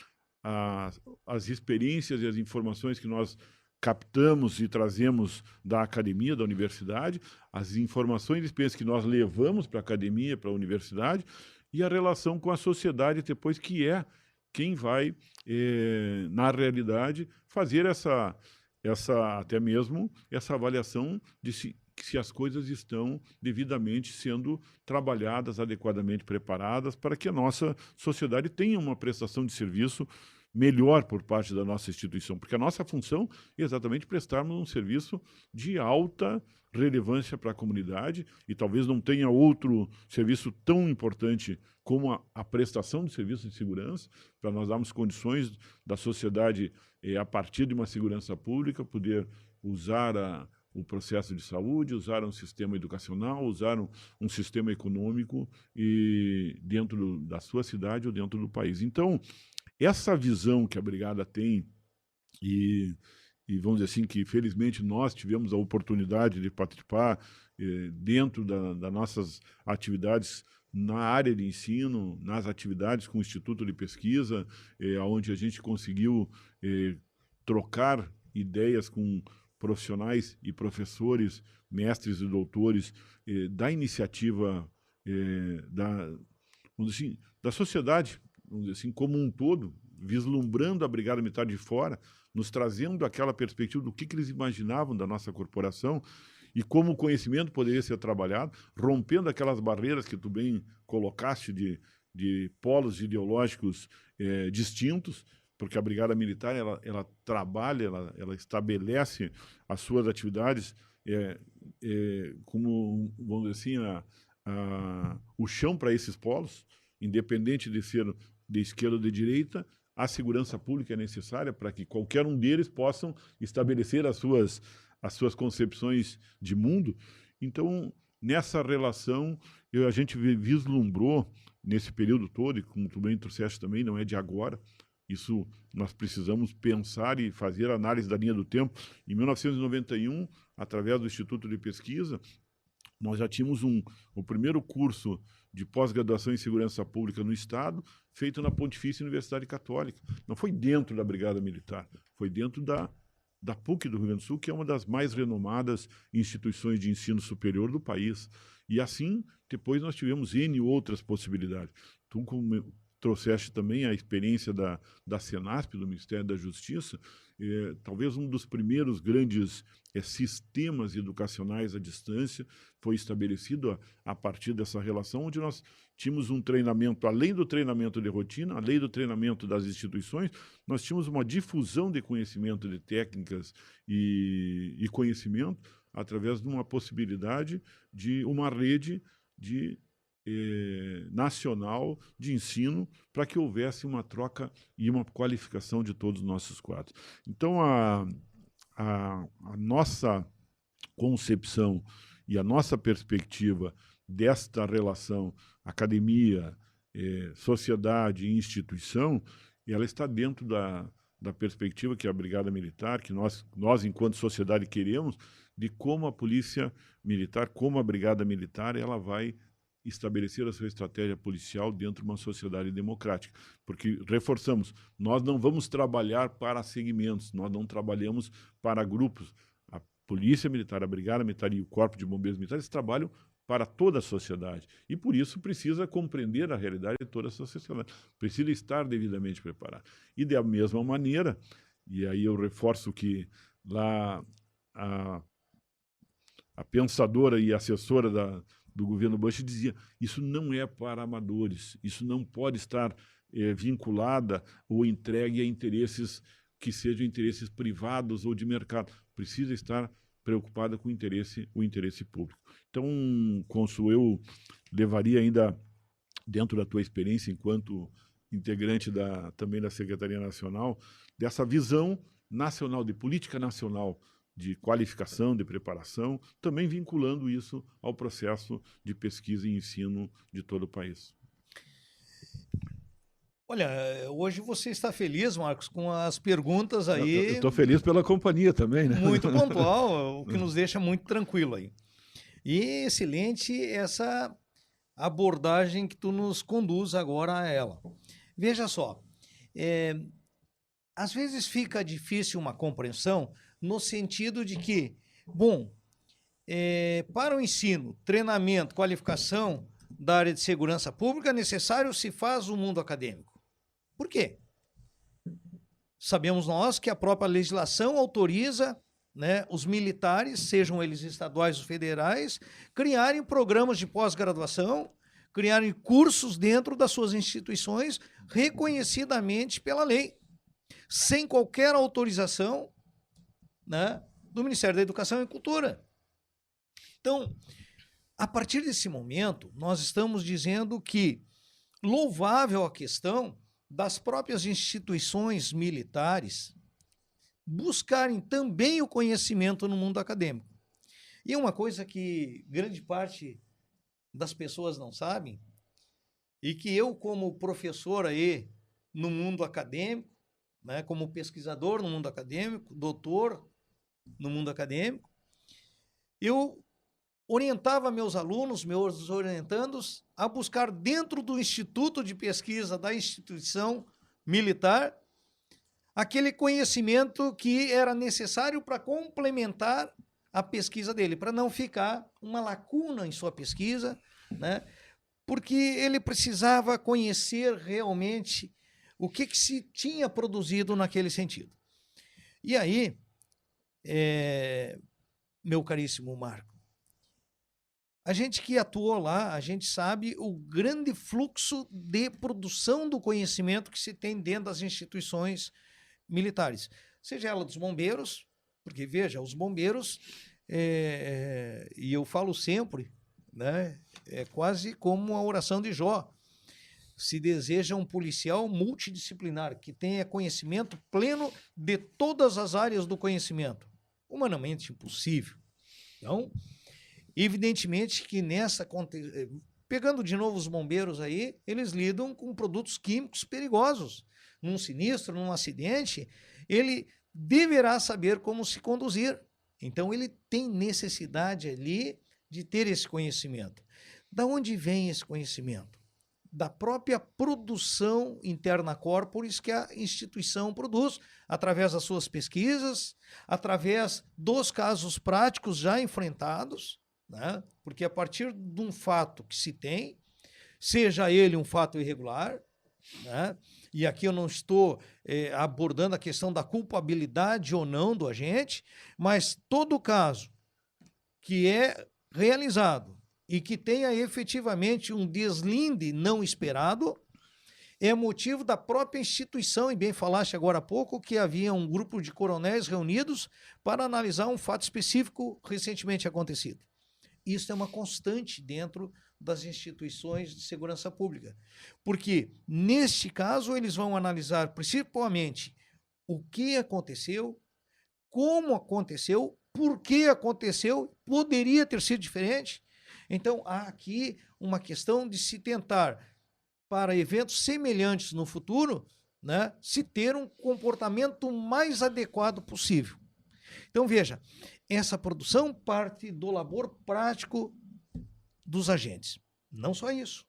as experiências e as informações que nós captamos e trazemos da academia, da universidade, as informações e experiências que nós levamos para a academia, para a universidade, e a relação com a sociedade depois, que é quem vai, na realidade, fazer até mesmo essa avaliação de se as coisas estão devidamente sendo trabalhadas, adequadamente preparadas, para que a nossa sociedade tenha uma prestação de serviço melhor por parte da nossa instituição, porque a nossa função é exatamente prestarmos um serviço de alta relevância para a comunidade, e talvez não tenha outro serviço tão importante como a prestação de serviço de segurança, para nós darmos condições da sociedade, a partir de uma segurança pública, poder usar o processo de saúde, usar um sistema educacional, usar um sistema econômico dentro da sua cidade ou dentro do país. Então, essa visão que a Brigada tem, e vamos dizer assim, que felizmente nós tivemos a oportunidade de participar dentro das nossas atividades na área de ensino, nas atividades com o Instituto de Pesquisa, onde a gente conseguiu trocar ideias com profissionais e professores, mestres e doutores da iniciativa vamos dizer assim, da sociedade, vamos dizer assim, como um todo, vislumbrando a Brigada Militar de fora, nos trazendo aquela perspectiva do que eles imaginavam da nossa corporação e como o conhecimento poderia ser trabalhado, rompendo aquelas barreiras que tu bem colocaste de polos ideológicos distintos, porque a Brigada Militar ela trabalha, ela estabelece as suas atividades como, vamos dizer assim, o chão para esses polos, independente de ser de esquerda ou de direita. A segurança pública é necessária para que qualquer um deles possam estabelecer as suas concepções de mundo. Então, nessa relação, a gente vislumbrou nesse período todo, e como tu bem trouxeste também, não é de agora, isso nós precisamos pensar e fazer análise da linha do tempo. Em 1991, através do Instituto de Pesquisa, nós já tínhamos o primeiro curso de pós-graduação em segurança pública no Estado, feito na Pontifícia Universidade Católica. Não foi dentro da Brigada Militar, foi dentro da PUC do Rio Grande do Sul, que é uma das mais renomadas instituições de ensino superior do país. E assim, depois nós tivemos N outras possibilidades. Tu trouxeste também a experiência da Senasp, do Ministério da Justiça, talvez um dos primeiros grandes sistemas educacionais à distância foi estabelecido a partir dessa relação, onde nós tínhamos um treinamento, além do treinamento de rotina, além do treinamento das instituições, nós tínhamos uma difusão de conhecimento, de técnicas e conhecimento, através de uma possibilidade de uma rede nacional de ensino, para que houvesse uma troca e uma qualificação de todos os nossos quadros. Então, a nossa concepção e a nossa perspectiva desta relação academia, sociedade e instituição, ela está dentro da perspectiva que a Brigada Militar, que nós enquanto sociedade queremos, de como a Polícia Militar, como a Brigada Militar, ela vai estabelecer a sua estratégia policial dentro de uma sociedade democrática. Porque, reforçamos, nós não vamos trabalhar para segmentos, nós não trabalhamos para grupos. A Polícia Militar, a Brigada Militar e o Corpo de Bombeiros Militares trabalham para toda a sociedade. E, por isso, precisa compreender a realidade de toda essa sociedade. Precisa estar devidamente preparado. E, da mesma maneira, e aí eu reforço que lá a pensadora e assessora do governo Bush dizia, isso não é para amadores, isso não pode estar vinculada ou entregue a interesses que sejam interesses privados ou de mercado. Precisa estar preocupada com o interesse público. Então, Cônsul, eu levaria ainda, dentro da tua experiência enquanto integrante também da Secretaria Nacional, dessa visão nacional, de política nacional, de qualificação, de preparação, também vinculando isso ao processo de pesquisa e ensino de todo o país. Olha, hoje você está feliz, Marcos, com as perguntas aí. Eu estou feliz pela companhia também, né? Muito pontual, o que nos deixa muito tranquilo aí. E excelente essa abordagem que tu nos conduz agora a ela. Veja só, às vezes fica difícil uma compreensão no sentido de que, bom, para o ensino, treinamento, qualificação da área de segurança pública, é necessário se faz o mundo acadêmico. Por quê? Sabemos nós que a própria legislação autoriza, né, os militares, sejam eles estaduais ou federais, criarem programas de pós-graduação, criarem cursos dentro das suas instituições, reconhecidamente pela lei, sem qualquer autorização, né, do Ministério da Educação e Cultura. Então, a partir desse momento, nós estamos dizendo que louvável a questão das próprias instituições militares buscarem também o conhecimento no mundo acadêmico. E uma coisa que grande parte das pessoas não sabem, e que eu, como professor aí no mundo acadêmico, né, como pesquisador no mundo acadêmico, doutor no mundo acadêmico, eu orientava meus alunos, meus orientandos, a buscar dentro do instituto de pesquisa da instituição militar aquele conhecimento que era necessário para complementar a pesquisa dele, para não ficar uma lacuna em sua pesquisa, né? Porque ele precisava conhecer realmente o que se tinha produzido naquele sentido. E aí, meu caríssimo Marco, a gente que atuou lá, a gente sabe o grande fluxo de produção do conhecimento que se tem dentro das instituições militares. Seja ela dos bombeiros, porque, veja, os bombeiros, e eu falo sempre, né, é quase como a oração de Jó. Se deseja um policial multidisciplinar, que tenha conhecimento pleno de todas as áreas do conhecimento. Humanamente impossível. Então, evidentemente que pegando de novo os bombeiros aí, eles lidam com produtos químicos perigosos. Num sinistro, num acidente, ele deverá saber como se conduzir. Então, ele tem necessidade ali de ter esse conhecimento. Da onde vem esse conhecimento? Da própria produção interna corporis que a instituição produz, através das suas pesquisas, através dos casos práticos já enfrentados, né? Porque a partir de um fato que se tem, seja ele um fato irregular, né? E aqui eu não estou abordando a questão da culpabilidade ou não do agente, mas todo caso que é realizado e que tenha efetivamente um deslinde não esperado, é motivo da própria instituição, e bem falaste agora há pouco, que havia um grupo de coronéis reunidos para analisar um fato específico recentemente acontecido. Isso é uma constante dentro das instituições de segurança pública, porque, neste caso, eles vão analisar principalmente o que aconteceu, como aconteceu, por que aconteceu, poderia ter sido diferente. Então, há aqui uma questão de se tentar, para eventos semelhantes no futuro, né, se ter um comportamento mais adequado possível. Então, veja, essa produção parte do labor prático dos agentes. Não só isso.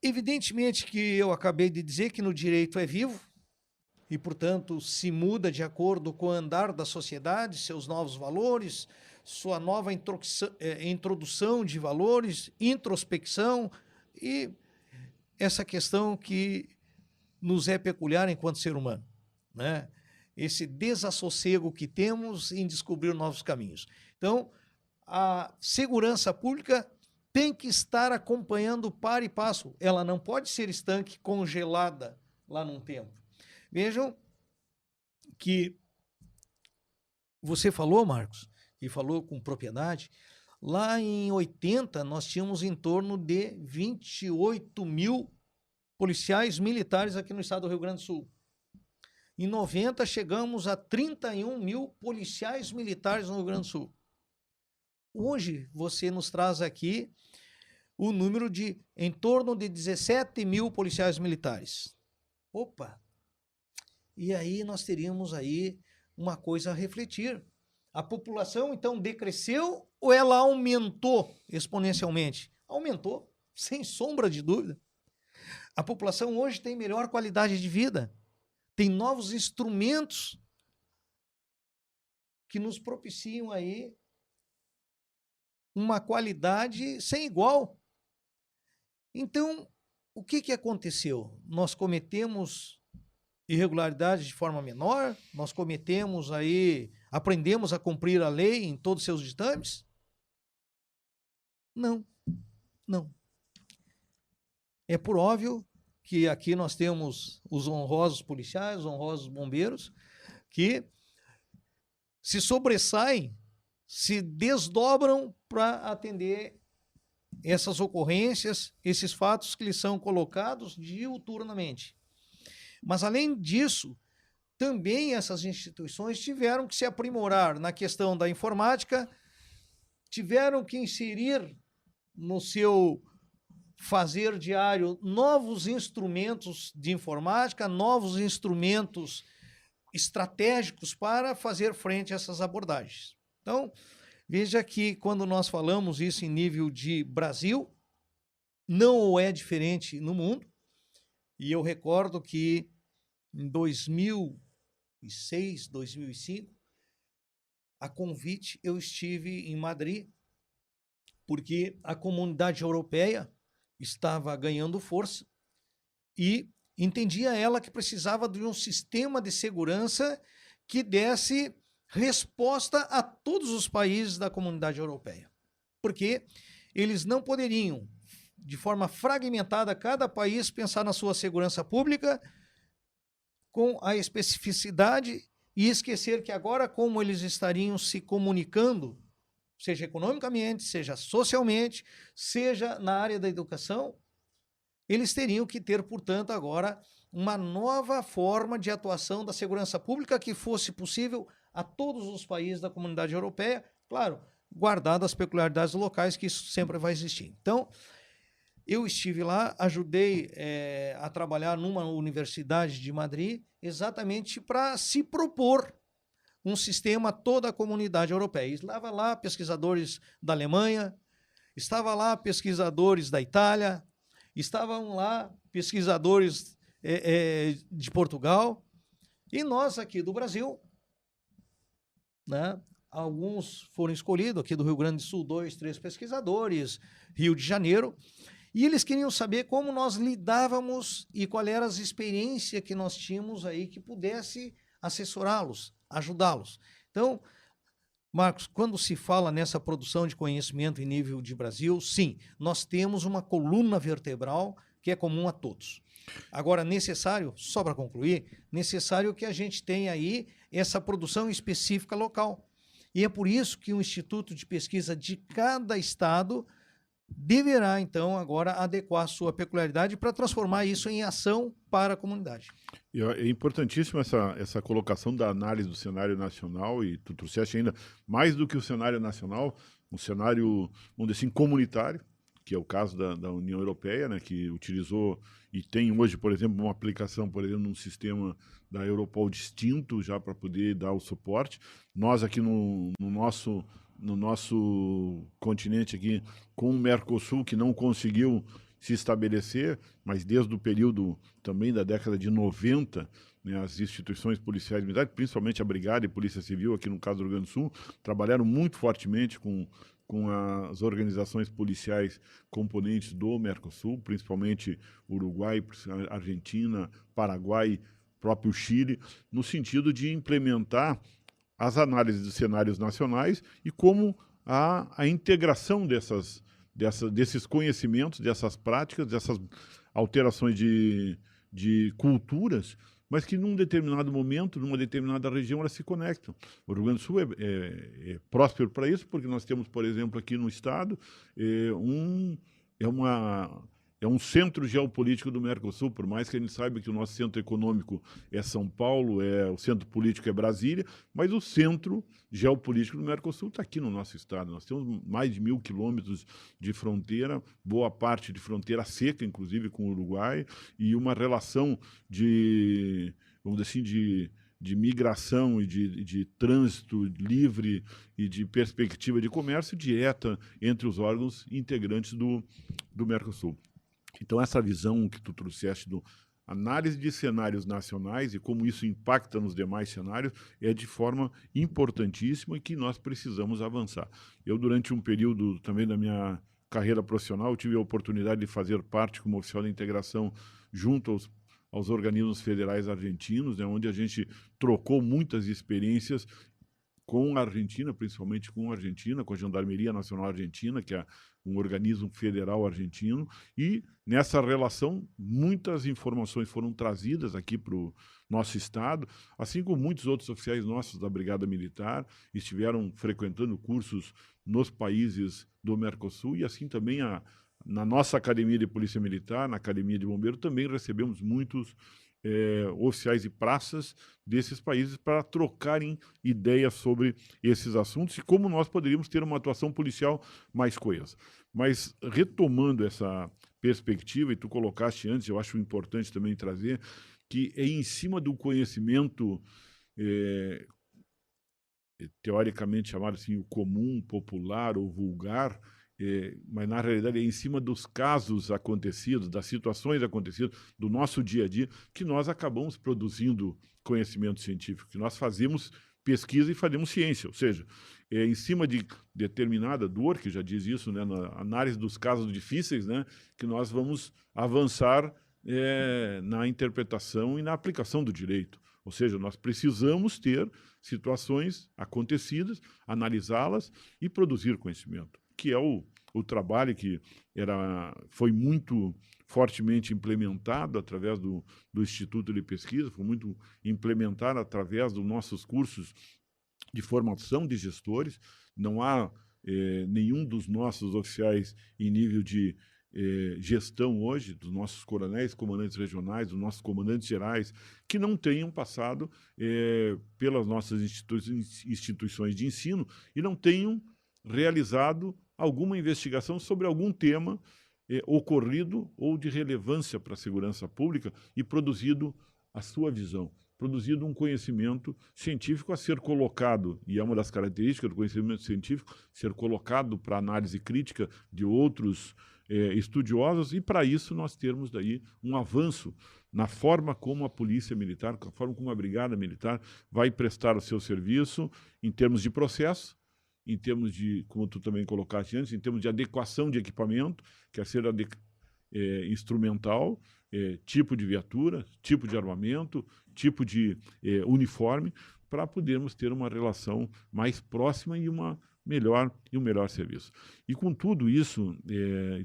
Evidentemente que eu acabei de dizer que no direito é vivo e, portanto, se muda de acordo com o andar da sociedade, seus novos valores, sua nova introdução de valores, introspecção e essa questão que nos é peculiar enquanto ser humano, né? Esse desassossego que temos em descobrir novos caminhos. Então, a segurança pública tem que estar acompanhando par e passo. Ela não pode ser estanque, congelada lá num tempo. Vejam que você falou, Marcos, e falou com propriedade, lá em 80 nós tínhamos em torno de 28 mil policiais militares aqui no estado do Rio Grande do Sul. Em 90 chegamos a 31 mil policiais militares no Rio Grande do Sul. Hoje você nos traz aqui o número de em torno de 17 mil policiais militares. Opa! E aí nós teríamos aí uma coisa a refletir. A população, então, decresceu ou ela aumentou exponencialmente? Aumentou, sem sombra de dúvida. A população hoje tem melhor qualidade de vida, tem novos instrumentos que nos propiciam aí uma qualidade sem igual. Então, o que aconteceu? Nós cometemos irregularidades de forma menor, nós cometemos aí, aprendemos a cumprir a lei em todos os seus ditames? Não, não. É por óbvio que aqui nós temos os honrosos policiais, os honrosos bombeiros, que se sobressaem, se desdobram para atender essas ocorrências, esses fatos que lhes são colocados diuturnamente. Mas, além disso, também essas instituições tiveram que se aprimorar na questão da informática, tiveram que inserir no seu fazer diário novos instrumentos de informática, novos instrumentos estratégicos para fazer frente a essas abordagens. Então, veja que quando nós falamos isso em nível de Brasil, não é diferente no mundo. E eu recordo que em 2006, 2005, a convite, eu estive em Madrid, porque a comunidade europeia estava ganhando força e entendia ela que precisava de um sistema de segurança que desse resposta a todos os países da comunidade europeia. Porque eles não poderiam, de forma fragmentada, cada país pensar na sua segurança pública com a especificidade e esquecer que agora, como eles estariam se comunicando, seja economicamente, seja socialmente, seja na área da educação, eles teriam que ter, portanto, agora uma nova forma de atuação da segurança pública que fosse possível a todos os países da comunidade europeia, claro, guardadas as peculiaridades locais, que isso sempre vai existir. Então, eu estive lá, ajudei a trabalhar numa universidade de Madrid, exatamente para se propor um sistema a toda a comunidade europeia. Estava lá pesquisadores da Alemanha, estava lá pesquisadores da Itália, estavam lá pesquisadores de Portugal, e nós aqui do Brasil, né? Alguns foram escolhidos, aqui do Rio Grande do Sul, 2, 3 pesquisadores, Rio de Janeiro, E eles queriam saber como nós lidávamos e qual era as experiências que nós tínhamos aí que pudesse assessorá-los, ajudá-los. Então, Marcos, quando se fala nessa produção de conhecimento em nível de Brasil, sim, nós temos uma coluna vertebral que é comum a todos. Agora, necessário, só para concluir, necessário que a gente tenha aí essa produção específica local. E é por isso que o Instituto de Pesquisa de cada estado deverá, então, agora adequar a sua peculiaridade para transformar isso em ação para a comunidade. É importantíssima essa colocação da análise do cenário nacional, e tu trouxeste ainda mais do que o cenário nacional, um cenário, vamos dizer assim, comunitário, que é o caso da União Europeia, né, que utilizou e tem hoje, por exemplo, uma aplicação, por exemplo, num sistema da Europol distinto já para poder dar o suporte. Nós aqui no nosso continente aqui, com o Mercosul, que não conseguiu se estabelecer, mas desde o período também da década de 90, né, as instituições policiais militares, principalmente a Brigada e Polícia Civil, aqui no caso do Rio Grande do Sul, trabalharam muito fortemente com as organizações policiais componentes do Mercosul, principalmente Uruguai, Argentina, Paraguai, próprio Chile, no sentido de implementar as análises de cenários nacionais e como a integração desses conhecimentos, dessas práticas, dessas alterações de culturas, mas que num determinado momento, numa determinada região, elas se conectam. O Rio Grande do Sul é próspero para isso, porque nós temos, por exemplo, aqui no estado, é um centro geopolítico do Mercosul, por mais que a gente saiba que o nosso centro econômico é São Paulo, o centro político é Brasília, mas o centro geopolítico do Mercosul está aqui no nosso estado. Nós temos mais de 1.000 quilômetros de fronteira, boa parte de fronteira seca, inclusive com o Uruguai, e uma relação vamos dizer assim, de migração e de trânsito livre e de perspectiva de comércio direta entre os órgãos integrantes do Mercosul. Então, essa visão que tu trouxeste do análise de cenários nacionais e como isso impacta nos demais cenários é de forma importantíssima e que nós precisamos avançar. Eu, durante um período também da minha carreira profissional, tive a oportunidade de fazer parte como oficial de integração junto aos organismos federais argentinos, né, onde a gente trocou muitas experiências com a Argentina, principalmente com a Argentina, com a Gendarmeria Nacional Argentina, que é um organismo federal argentino, e nessa relação muitas informações foram trazidas aqui para o nosso estado, assim como muitos outros oficiais nossos da Brigada Militar estiveram frequentando cursos nos países do Mercosul, e assim também na nossa Academia de Polícia Militar, na Academia de Bombeiro, também recebemos muitos oficiais e praças desses países para trocarem ideias sobre esses assuntos e como nós poderíamos ter uma atuação policial mais coesa. Mas, retomando essa perspectiva, e tu colocaste antes, eu acho importante também trazer, que é em cima do conhecimento teoricamente chamado assim, o comum, popular ou vulgar, mas na realidade é em cima dos casos acontecidos, das situações acontecidas, do nosso dia a dia, que nós acabamos produzindo conhecimento científico, que nós fazemos pesquisa e fazemos ciência, ou seja, é em cima de determinada dor, que já diz isso, né, na análise dos casos difíceis, né, que nós vamos avançar na interpretação e na aplicação do direito. Ou seja, nós precisamos ter situações acontecidas, analisá-las e produzir conhecimento, que é o trabalho que foi muito fortemente implementado através do Instituto de Pesquisa, foi muito implementado através dos nossos cursos de formação de gestores. Não há nenhum dos nossos oficiais em nível de gestão hoje, dos nossos coronéis, comandantes regionais, dos nossos comandantes gerais, que não tenham passado pelas nossas instituições de ensino e não tenham realizado alguma investigação sobre algum tema ocorrido ou de relevância para a segurança pública e produzido a sua visão, produzido um conhecimento científico a ser colocado, e é uma das características do conhecimento científico, ser colocado para análise crítica de outros estudiosos, e para isso nós termos daí um avanço na forma como a Polícia Militar, na forma como a Brigada Militar vai prestar o seu serviço em termos de processo, em termos de, como tu também colocaste antes, em termos de adequação de equipamento, quer ser instrumental, tipo de viatura, tipo de armamento, tipo de uniforme, para podermos ter uma relação mais próxima e um melhor serviço. E com tudo isso,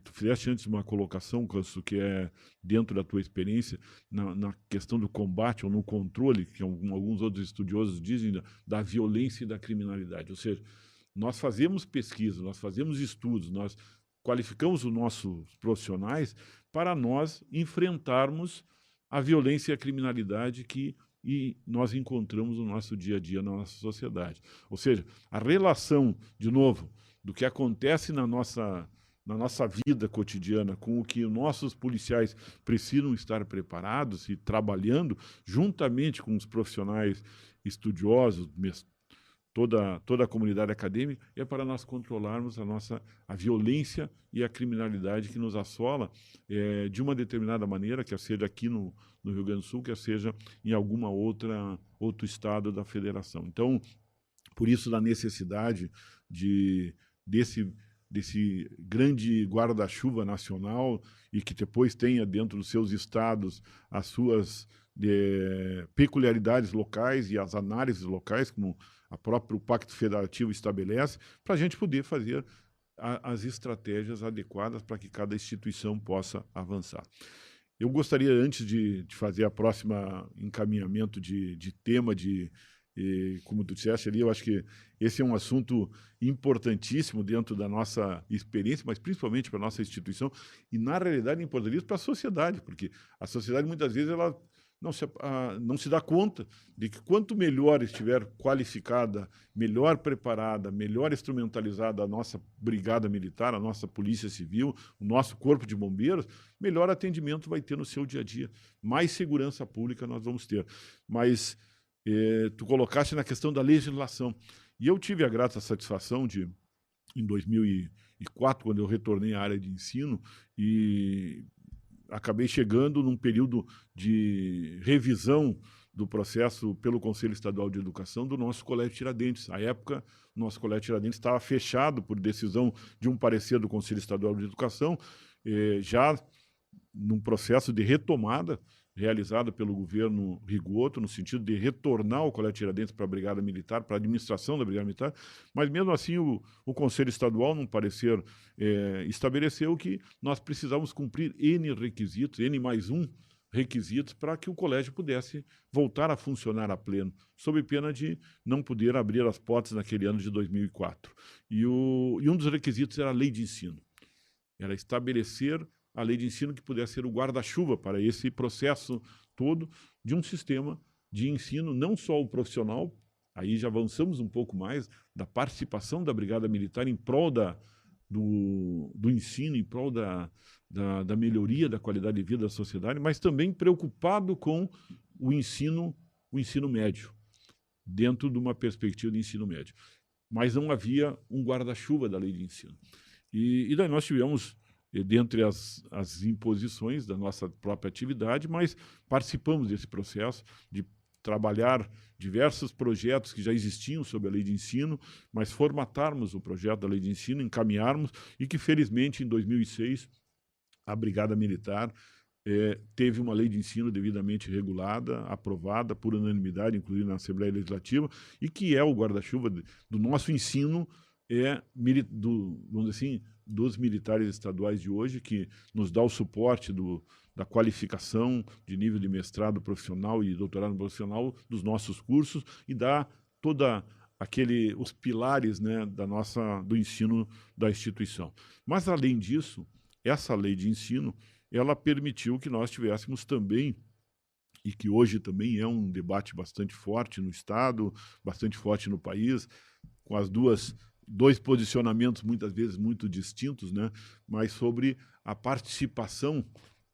tu fizeste antes uma colocação, Cássio, que é dentro da tua experiência, na questão do combate ou no controle, que alguns outros estudiosos dizem, da violência e da criminalidade. Ou seja, nós fazemos pesquisa, nós fazemos estudos, nós qualificamos os nossos profissionais para nós enfrentarmos a violência e a criminalidade e nós encontramos no nosso dia a dia, na nossa sociedade. Ou seja, a relação, de novo, do que acontece na nossa vida cotidiana com o que os nossos policiais precisam estar preparados e trabalhando, juntamente com os profissionais estudiosos, toda a comunidade acadêmica, é para nós controlarmos a violência e a criminalidade que nos assola de uma determinada maneira, quer seja aqui no Rio Grande do Sul, quer seja em alguma outro estado da federação. Então, por isso da necessidade desse grande guarda-chuva nacional e que depois tenha dentro dos seus estados as suas peculiaridades locais e as análises locais, como o próprio Pacto Federativo estabelece, para a gente poder fazer as estratégias adequadas para que cada instituição possa avançar. Eu gostaria, antes de fazer a próxima encaminhamento de tema, como tu disseste ali, eu acho que esse é um assunto importantíssimo dentro da nossa experiência, mas principalmente para a nossa instituição, e na realidade importantíssimo para a sociedade, porque a sociedade muitas vezes ela não se dá conta de que quanto melhor estiver qualificada, melhor preparada, melhor instrumentalizada a nossa brigada militar, a nossa polícia civil, o nosso corpo de bombeiros, melhor atendimento vai ter no seu dia a dia, mais segurança pública nós vamos ter. Mas tu colocaste na questão da legislação, e eu tive a grata satisfação de, em 2004, quando eu retornei à área de ensino, e acabei chegando num período de revisão do processo pelo Conselho Estadual de Educação do nosso Colégio Tiradentes. À época, o nosso Colégio Tiradentes estava fechado por decisão de um parecer do Conselho Estadual de Educação, já num processo de retomada realizado pelo governo Rigoto, no sentido de retornar o Colégio Tiradentes para a Brigada Militar, para a administração da Brigada Militar, mas mesmo assim o Conselho Estadual, num parecer, estabeleceu que nós precisávamos cumprir N requisitos, N mais um requisitos, para que o colégio pudesse voltar a funcionar a pleno, sob pena de não poder abrir as portas naquele ano de 2004. E um dos requisitos era a lei de ensino. Era estabelecer a lei de ensino que pudesse ser o guarda-chuva para esse processo todo de um sistema de ensino, não só o profissional, aí já avançamos um pouco mais, da participação da Brigada Militar em prol do ensino, em prol da melhoria da qualidade de vida da sociedade, mas também preocupado com o ensino médio, dentro de uma perspectiva de ensino médio. Mas não havia um guarda-chuva da lei de ensino. E daí nós tivemos, dentre as imposições da nossa própria atividade, mas participamos desse processo de trabalhar diversos projetos que já existiam sobre a lei de ensino, mas formatarmos o projeto da lei de ensino, encaminharmos, e que felizmente em 2006 a Brigada Militar teve uma lei de ensino devidamente regulada, aprovada por unanimidade, inclusive na Assembleia Legislativa, e que é o guarda-chuva do nosso ensino, vamos dizer assim, dos militares estaduais de hoje, que nos dá o suporte da qualificação de nível de mestrado profissional e doutorado profissional dos nossos cursos e dá os pilares, né, do ensino da instituição. Mas, além disso, essa lei de ensino, ela permitiu que nós tivéssemos também, e que hoje também é um debate bastante forte no Estado, bastante forte no país, com dois posicionamentos muitas vezes muito distintos, né, mas sobre a participação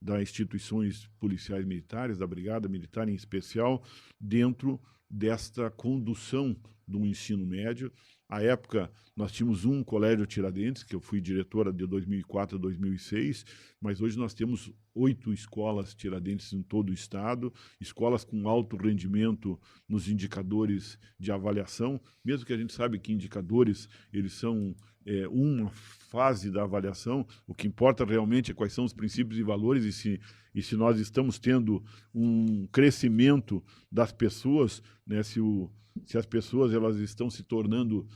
das instituições policiais militares, da Brigada Militar em especial, dentro desta condução do ensino médio. À época, nós tínhamos um colégio Tiradentes, que eu fui diretora de 2004 a 2006, mas hoje nós temos 8 escolas Tiradentes em todo o estado, escolas com alto rendimento nos indicadores de avaliação, mesmo que a gente sabe que indicadores eles são uma fase da avaliação. O que importa realmente é quais são os princípios e valores e se nós estamos tendo um crescimento das pessoas, né, se as pessoas elas estão se tornando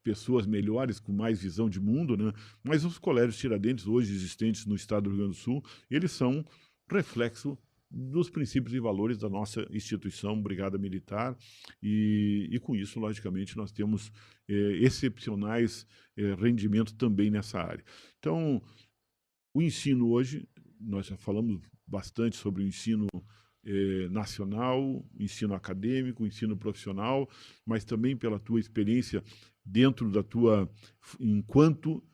pessoas melhores, com mais visão de mundo, né? Mas os colégios Tiradentes, hoje existentes no estado do Rio Grande do Sul, eles são reflexo dos princípios e valores da nossa instituição, Brigada Militar, e com isso, logicamente, nós temos excepcionais rendimentos também nessa área. Então, o ensino hoje, nós já falamos bastante sobre o ensino nacional, ensino acadêmico, ensino profissional, mas também pela tua experiência dentro da tua, enquanto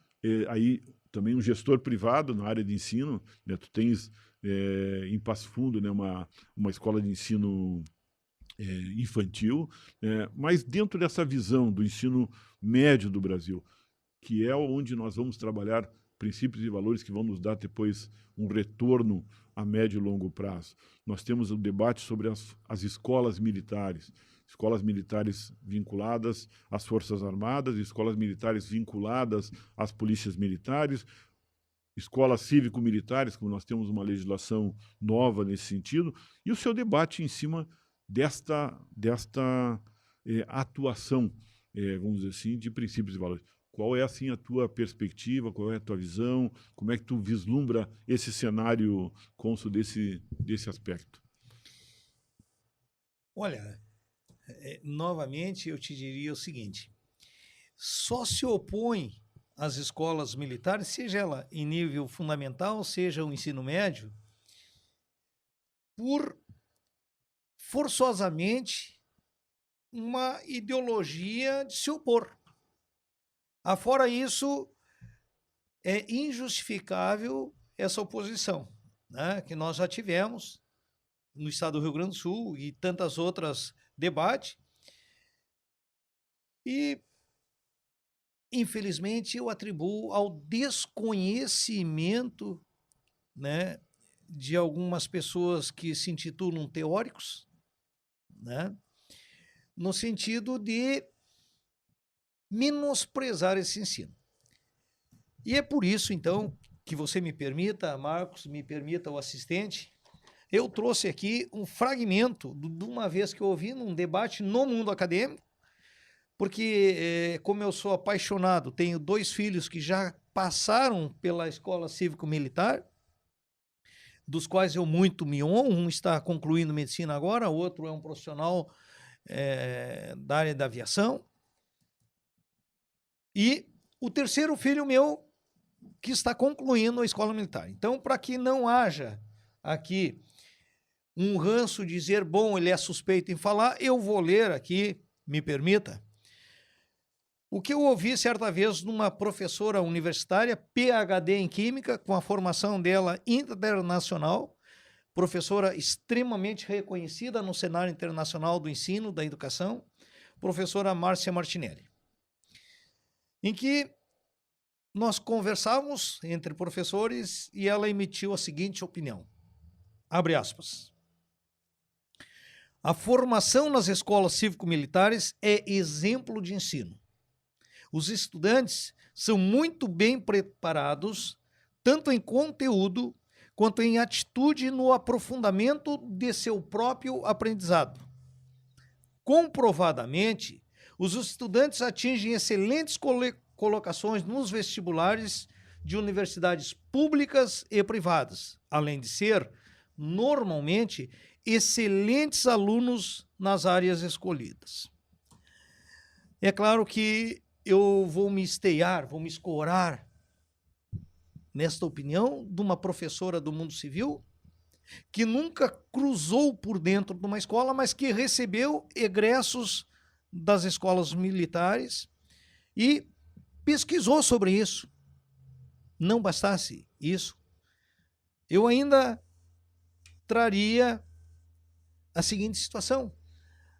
aí também um gestor privado na área de ensino, né, tu tens em Passo Fundo, né, uma escola de ensino infantil, mas dentro dessa visão do ensino médio do Brasil, que é onde nós vamos trabalhar princípios e valores que vão nos dar depois um retorno a médio e longo prazo. Nós temos o debate sobre as escolas militares vinculadas às Forças Armadas, escolas militares vinculadas às polícias militares, escolas cívico-militares, como nós temos uma legislação nova nesse sentido, e o seu debate em cima desta atuação, vamos dizer assim, de princípios e valores. Qual é, assim, a tua perspectiva, qual é a tua visão, como é que tu vislumbra esse cenário, Cônsul, desse aspecto? Olha, novamente eu te diria o seguinte, só se opõe às escolas militares, seja ela em nível fundamental, seja o ensino médio, por forçosamente uma ideologia de se opor. Afora isso, é injustificável essa oposição, né, que nós já tivemos no estado do Rio Grande do Sul e tantas outras debates. E, infelizmente, eu atribuo ao desconhecimento, né, de algumas pessoas que se intitulam teóricos, né, no sentido de menosprezar esse ensino. E é por isso, então, que você me permita, Marcos, me permita o assistente, eu trouxe aqui um fragmento de uma vez que eu ouvi num debate no mundo acadêmico, porque, como eu sou apaixonado, tenho 2 filhos que já passaram pela escola cívico-militar, dos quais eu muito me honro, um está concluindo medicina agora, o outro é um profissional da área da aviação, e o terceiro filho meu que está concluindo a escola militar. Então, para que não haja aqui um ranço dizer, bom, ele é suspeito em falar, eu vou ler aqui, me permita, o que eu ouvi certa vez numa professora universitária, PhD em Química, com a formação dela internacional, professora extremamente reconhecida no cenário internacional do ensino, da educação, professora Márcia Martinelli, em que nós conversávamos entre professores e ela emitiu a seguinte opinião, abre aspas, a formação nas escolas cívico-militares é exemplo de ensino. Os estudantes são muito bem preparados, tanto em conteúdo quanto em atitude no aprofundamento de seu próprio aprendizado. Comprovadamente, os estudantes atingem excelentes colocações nos vestibulares de universidades públicas e privadas, além de ser, normalmente, excelentes alunos nas áreas escolhidas. É claro que eu vou me estear, vou me escorar nesta opinião de uma professora do mundo civil que nunca cruzou por dentro de uma escola, mas que recebeu egressos das escolas militares e pesquisou sobre isso. Não bastasse isso, eu ainda traria a seguinte situação.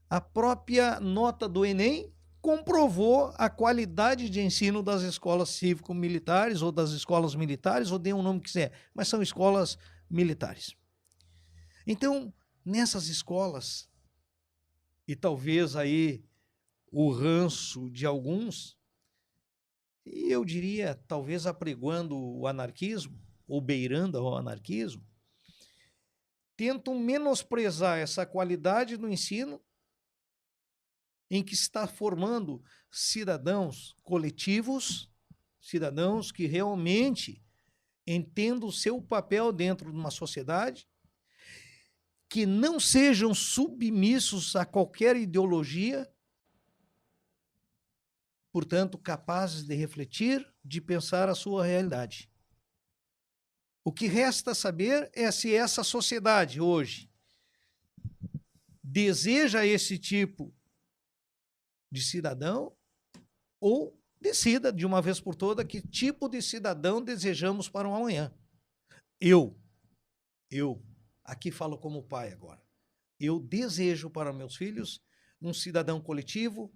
A própria nota do Enem comprovou a qualidade de ensino das escolas cívico-militares ou das escolas militares, ou dê um nome que quiser, mas são escolas militares. Então, nessas escolas, e talvez aí o ranço de alguns, e eu diria, talvez apregoando o anarquismo, ou beirando ao anarquismo, tentam menosprezar essa qualidade do ensino em que está formando cidadãos coletivos, cidadãos que realmente entendam o seu papel dentro de uma sociedade, que não sejam submissos a qualquer ideologia, portanto, capazes de refletir, de pensar a sua realidade. O que resta saber é se essa sociedade hoje deseja esse tipo de cidadão ou decida de uma vez por toda que tipo de cidadão desejamos para o amanhã. Eu, aqui falo como pai agora, eu desejo para meus filhos um cidadão coletivo,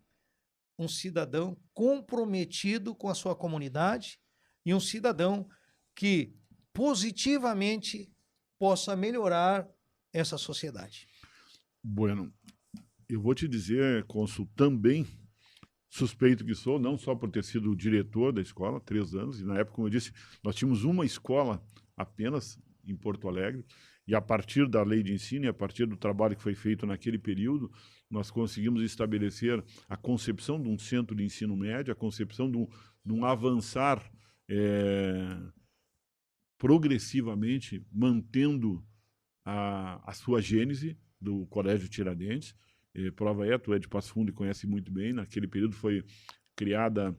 um cidadão comprometido com a sua comunidade e um cidadão que positivamente possa melhorar essa sociedade. Bueno, eu vou te dizer, cônsul, também suspeito que sou, não só por ter sido diretor da escola, 3 anos, e na época, como eu disse, nós tínhamos uma escola apenas em Porto Alegre, e a partir da lei de ensino e a partir do trabalho que foi feito naquele período, nós conseguimos estabelecer a concepção de um centro de ensino médio, a concepção de um avançar progressivamente, mantendo a sua gênese do Colégio Tiradentes. Prova é, tu é de Passo Fundo e conhece muito bem, naquele período foi criada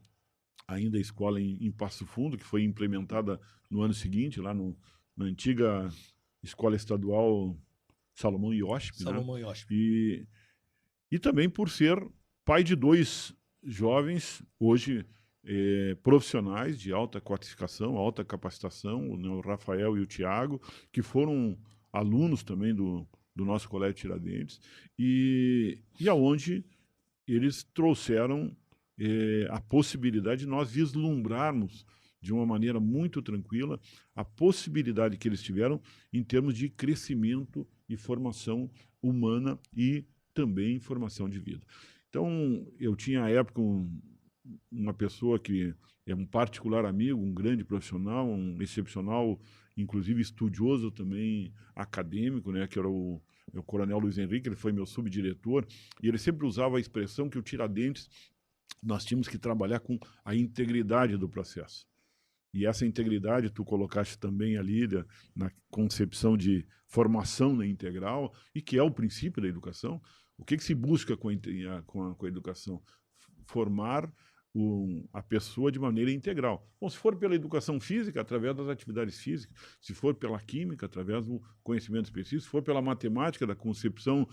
ainda a escola em Passo Fundo, que foi implementada no ano seguinte, lá na antiga Escola Estadual Salomão Iosp, Salomão né? Iosp. E também por ser pai de 2 jovens, hoje profissionais de alta qualificação, alta capacitação, o Rafael e o Tiago, que foram alunos também do nosso Colégio Tiradentes, e aonde eles trouxeram a possibilidade de nós vislumbrarmos de uma maneira muito tranquila a possibilidade que eles tiveram em termos de crescimento e formação humana e também formação de vida. Então, eu tinha à época uma pessoa que é um particular amigo, um grande profissional, um excepcional, inclusive estudioso também, acadêmico, né, que era o Coronel Luiz Henrique, ele foi meu subdiretor, e ele sempre usava a expressão que o Tiradentes, nós tínhamos que trabalhar com a integridade do processo. E essa integridade tu colocaste também ali na concepção de formação integral, e que é o princípio da educação. O que se busca com a educação? Formar a pessoa de maneira integral. Bom, se for pela educação física, através das atividades físicas, se for pela química, através do conhecimento específico, se for pela matemática, da concepção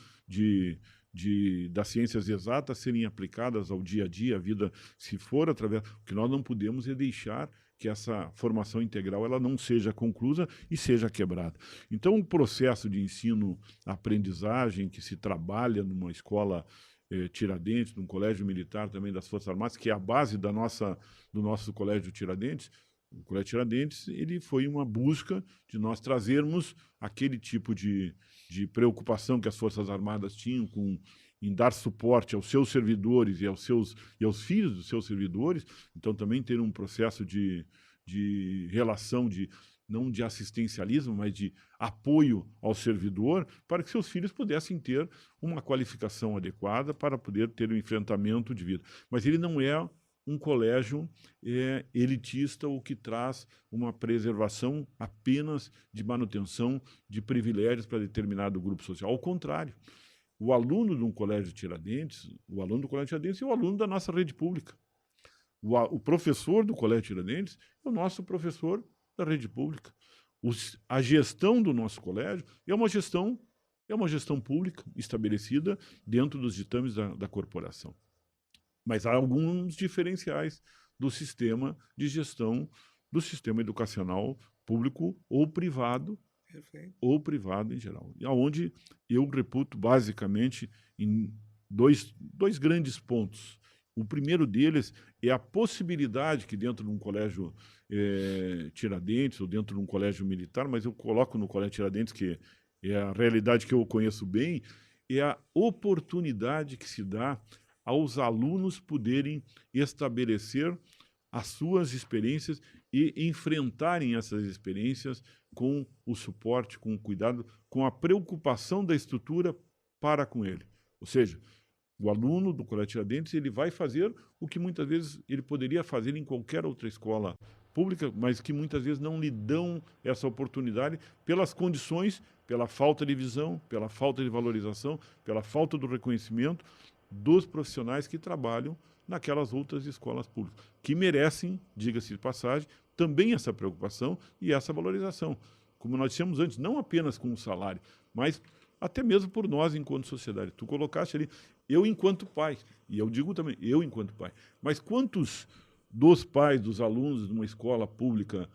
das ciências exatas serem aplicadas ao dia a dia, a vida, se for através... O que nós não podemos é deixar que essa formação integral ela não seja conclusa e seja quebrada. Então, o processo de ensino-aprendizagem que se trabalha numa escola Tiradentes, num colégio militar também das Forças Armadas, que é a base do nosso colégio Tiradentes. O colégio Tiradentes ele foi uma busca de nós trazermos aquele tipo de preocupação que as Forças Armadas tinham em dar suporte aos seus servidores e aos filhos dos seus servidores. Então, também ter um processo de relação não de assistencialismo, mas de apoio ao servidor, para que seus filhos pudessem ter uma qualificação adequada para poder ter um enfrentamento de vida. Mas ele não é um colégio elitista ou que traz uma preservação apenas de manutenção de privilégios para determinado grupo social. Ao contrário, o aluno de um colégio Tiradentes, o aluno do colégio Tiradentes é o aluno da nossa rede pública. O professor do colégio Tiradentes é o nosso professor da rede pública. A gestão do nosso colégio é uma gestão pública estabelecida dentro dos ditames da corporação. Mas há alguns diferenciais do sistema de gestão do sistema educacional público ou privado, Perfeito. ou privado em geral. E aonde eu reputo basicamente em dois grandes pontos. O primeiro deles é a possibilidade que dentro de um colégio Tiradentes ou dentro de um colégio militar, mas eu coloco no colégio Tiradentes, que é a realidade que eu conheço bem, é a oportunidade que se dá aos alunos poderem estabelecer as suas experiências e enfrentarem essas experiências com o suporte, com o cuidado, com a preocupação da estrutura para com ele. Ou seja, o aluno do Colégio Tiradentes, ele vai fazer o que muitas vezes ele poderia fazer em qualquer outra escola pública, mas que muitas vezes não lhe dão essa oportunidade pelas condições, pela falta de visão, pela falta de valorização, pela falta do reconhecimento dos profissionais que trabalham naquelas outras escolas públicas, que merecem, diga-se de passagem, também essa preocupação e essa valorização. Como nós dissemos antes, não apenas com o salário, mas até mesmo por nós enquanto sociedade. Tu colocaste ali, eu enquanto pai, e eu digo também, eu enquanto pai. Mas quantos dos pais, dos alunos de uma escola pública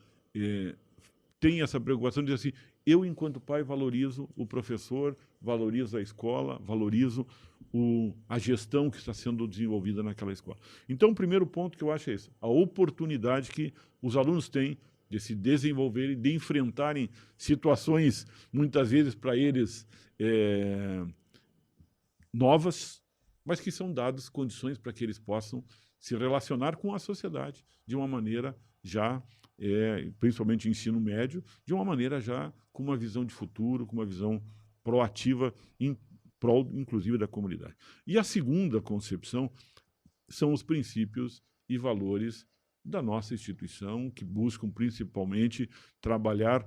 têm essa preocupação de dizer assim, eu enquanto pai valorizo o professor, valorizo a escola, valorizo a gestão que está sendo desenvolvida naquela escola. Então, o primeiro ponto que eu acho é esse, a oportunidade que os alunos têm de se desenvolverem, de enfrentarem situações, muitas vezes para eles novas, mas que são dadas condições para que eles possam se relacionar com a sociedade de uma maneira já, principalmente ensino médio, de uma maneira já com uma visão de futuro, com uma visão proativa em prol, inclusive, da comunidade. E a segunda concepção são os princípios e valores da nossa instituição, que buscam principalmente trabalhar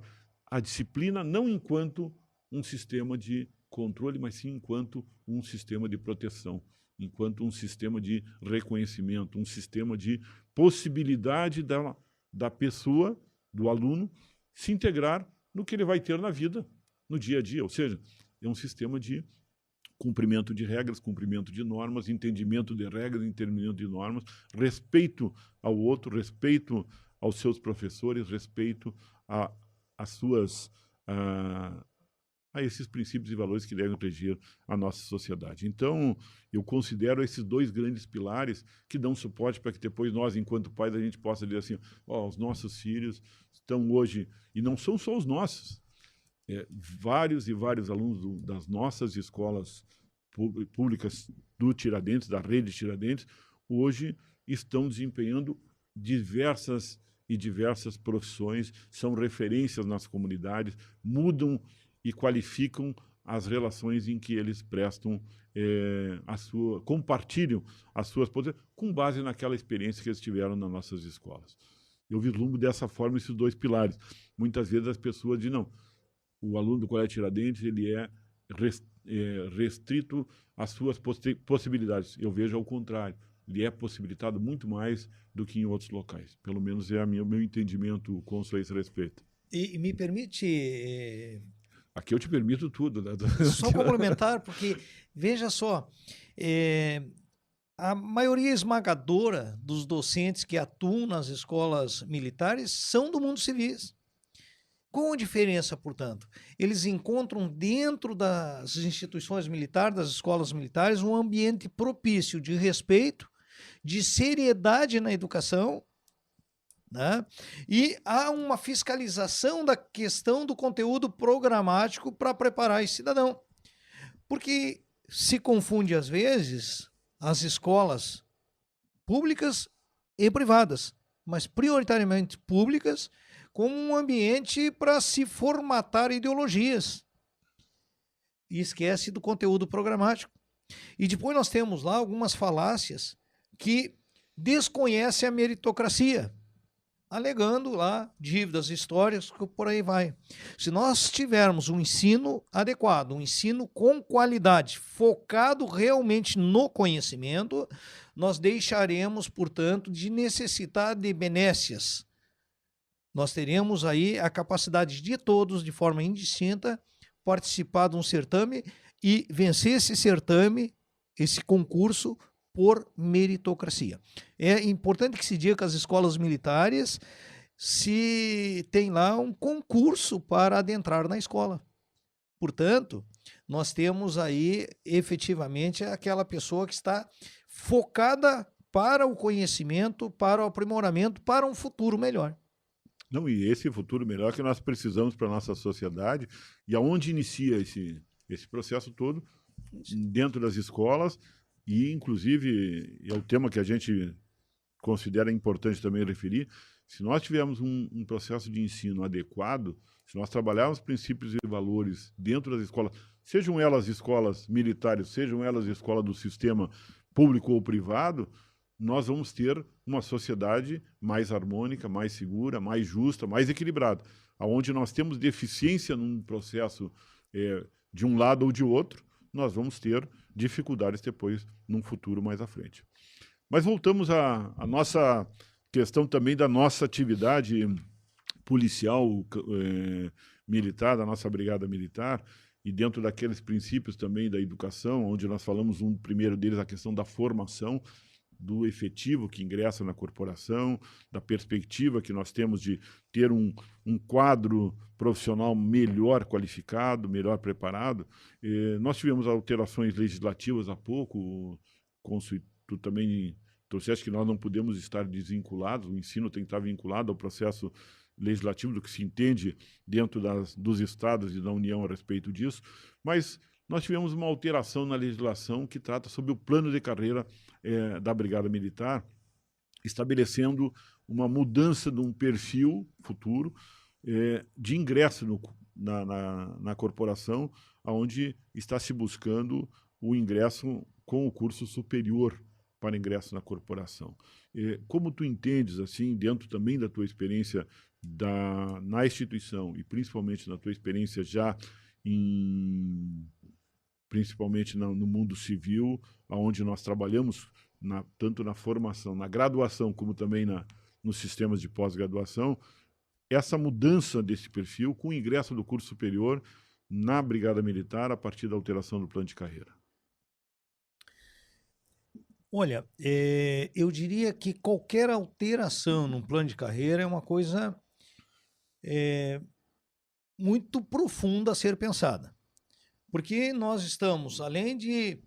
a disciplina não enquanto um sistema de controle, mas sim enquanto um sistema de proteção, enquanto um sistema de reconhecimento, um sistema de possibilidade da pessoa, do aluno, se integrar no que ele vai ter na vida, no dia a dia. Ou seja, é um sistema de cumprimento de regras, cumprimento de normas, entendimento de regras, entendimento de normas, respeito ao outro, respeito aos seus professores, respeito a esses princípios e valores que devem regir a nossa sociedade. Então, eu considero esses dois grandes pilares que dão suporte para que depois nós, enquanto pais, a gente possa dizer assim, os nossos filhos estão hoje, e não são só os nossos, vários e vários alunos das nossas escolas públicas do Tiradentes, da rede Tiradentes, hoje estão desempenhando diversas profissões, são referências nas comunidades, mudam e qualificam as relações em que eles prestam compartilham as suas posições com base naquela experiência que eles tiveram nas nossas escolas. Eu vislumbro dessa forma esses dois pilares. Muitas vezes as pessoas dizem, não, o aluno do Colégio Tiradentes ele é restrito às suas possibilidades. Eu vejo ao contrário. Ele é possibilitado muito mais do que em outros locais. Pelo menos é o meu entendimento, Cônsul, a esse respeito. E me permite... Aqui eu te permito tudo. Né? Só complementar, porque, veja só, a maioria esmagadora dos docentes que atuam nas escolas militares são do mundo civis. Com a diferença, portanto, eles encontram dentro das instituições militares, das escolas militares, um ambiente propício de respeito, de seriedade na educação, né? E há uma fiscalização da questão do conteúdo programático para preparar esse cidadão. Porque se confunde, às vezes, as escolas públicas e privadas, mas prioritariamente públicas, como um ambiente para se formatar ideologias. E esquece do conteúdo programático. E depois nós temos lá algumas falácias que desconhecem a meritocracia, alegando lá dívidas históricas, que por aí vai. Se nós tivermos um ensino adequado, um ensino com qualidade, focado realmente no conhecimento, nós deixaremos, portanto, de necessitar de benécias. Nós teremos aí a capacidade de todos, de forma indistinta, participar de um certame e vencer esse certame, esse concurso, por meritocracia. É importante que se diga que as escolas militares se tem lá um concurso para adentrar na escola. Portanto, nós temos aí efetivamente aquela pessoa que está focada para o conhecimento, para o aprimoramento, para um futuro melhor. Não, e esse futuro melhor que nós precisamos para a nossa sociedade, e aonde inicia esse processo todo? Dentro das escolas, e inclusive é o tema que a gente considero importante também referir, se nós tivermos um processo de ensino adequado, se nós trabalharmos princípios e valores dentro das escolas, sejam elas escolas militares, sejam elas escolas do sistema público ou privado, nós vamos ter uma sociedade mais harmônica, mais segura, mais justa, mais equilibrada. Onde nós temos deficiência num processo de um lado ou de outro, nós vamos ter dificuldades depois, num futuro mais à frente. Mas voltamos à nossa questão também da nossa atividade policial, militar, da nossa brigada militar, e dentro daqueles princípios também da educação, onde nós falamos primeiro deles, a questão da formação, do efetivo que ingressa na corporação, da perspectiva que nós temos de ter um quadro profissional melhor qualificado, melhor preparado. Nós tivemos alterações legislativas há pouco, tu também trouxeste que nós não podemos estar desvinculados, o ensino tem que estar vinculado ao processo legislativo do que se entende dentro dos estados e da União a respeito disso, mas nós tivemos uma alteração na legislação que trata sobre o plano de carreira da Brigada Militar, estabelecendo uma mudança de um perfil futuro de ingresso na corporação, onde está se buscando o ingresso com o curso superior para ingresso na corporação. Como tu entendes, assim, dentro também da tua experiência na instituição e principalmente na tua experiência já principalmente no mundo civil, onde nós trabalhamos tanto na formação, na graduação, como também nos sistemas de pós-graduação, essa mudança desse perfil com o ingresso do curso superior na Brigada Militar a partir da alteração do plano de carreira. Olha, eu diria que qualquer alteração no plano de carreira é uma coisa muito profunda a ser pensada. Porque nós estamos, além de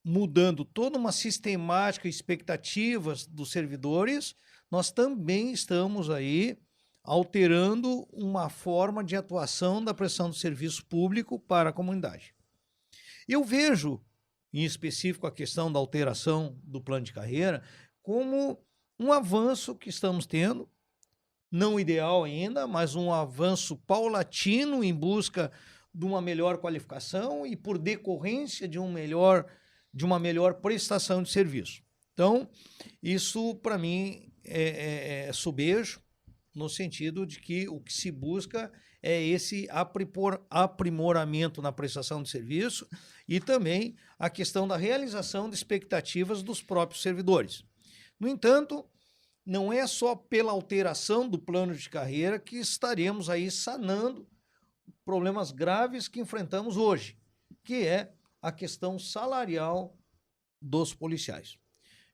mudando toda uma sistemática e expectativas dos servidores, nós também estamos aí alterando uma forma de atuação da prestação do serviço público para a comunidade. Eu vejo, em específico, a questão da alteração do plano de carreira como um avanço que estamos tendo, não ideal ainda, mas um avanço paulatino em busca de uma melhor qualificação e por decorrência de uma melhor prestação de serviço. Então, isso para mim é sobejo, no sentido de que o que se busca é esse aprimoramento na prestação de serviço e também a questão da realização de expectativas dos próprios servidores. No entanto, não é só pela alteração do plano de carreira que estaremos aí sanando problemas graves que enfrentamos hoje, que é a questão salarial dos policiais.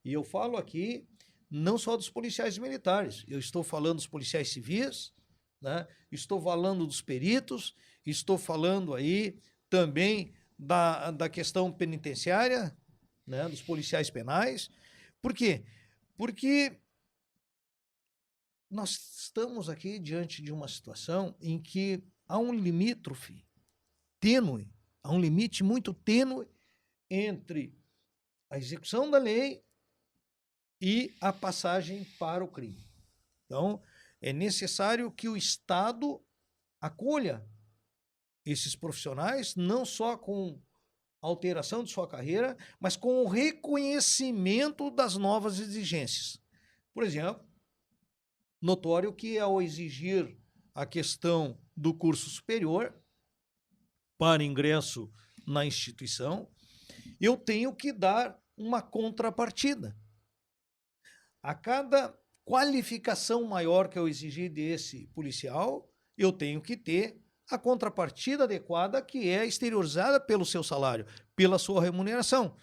E eu falo aqui não só dos policiais militares, eu estou falando dos policiais civis, né? Estou falando dos peritos, estou falando aí também da questão penitenciária, né? Dos policiais penais. Por quê? Porque nós estamos aqui diante de uma situação em que há um limítrofe tênue, há um limite muito tênue entre a execução da lei e a passagem para o crime. Então, é necessário que o Estado acolha esses profissionais, não só com alteração de sua carreira, mas com o reconhecimento das novas exigências. Por exemplo, notório que ao exigir a questão do curso superior para ingresso na instituição, eu tenho que dar uma contrapartida. A cada qualificação maior que eu exigir desse policial, eu tenho que ter a contrapartida adequada, que é exteriorizada pelo seu salário, pela sua remuneração.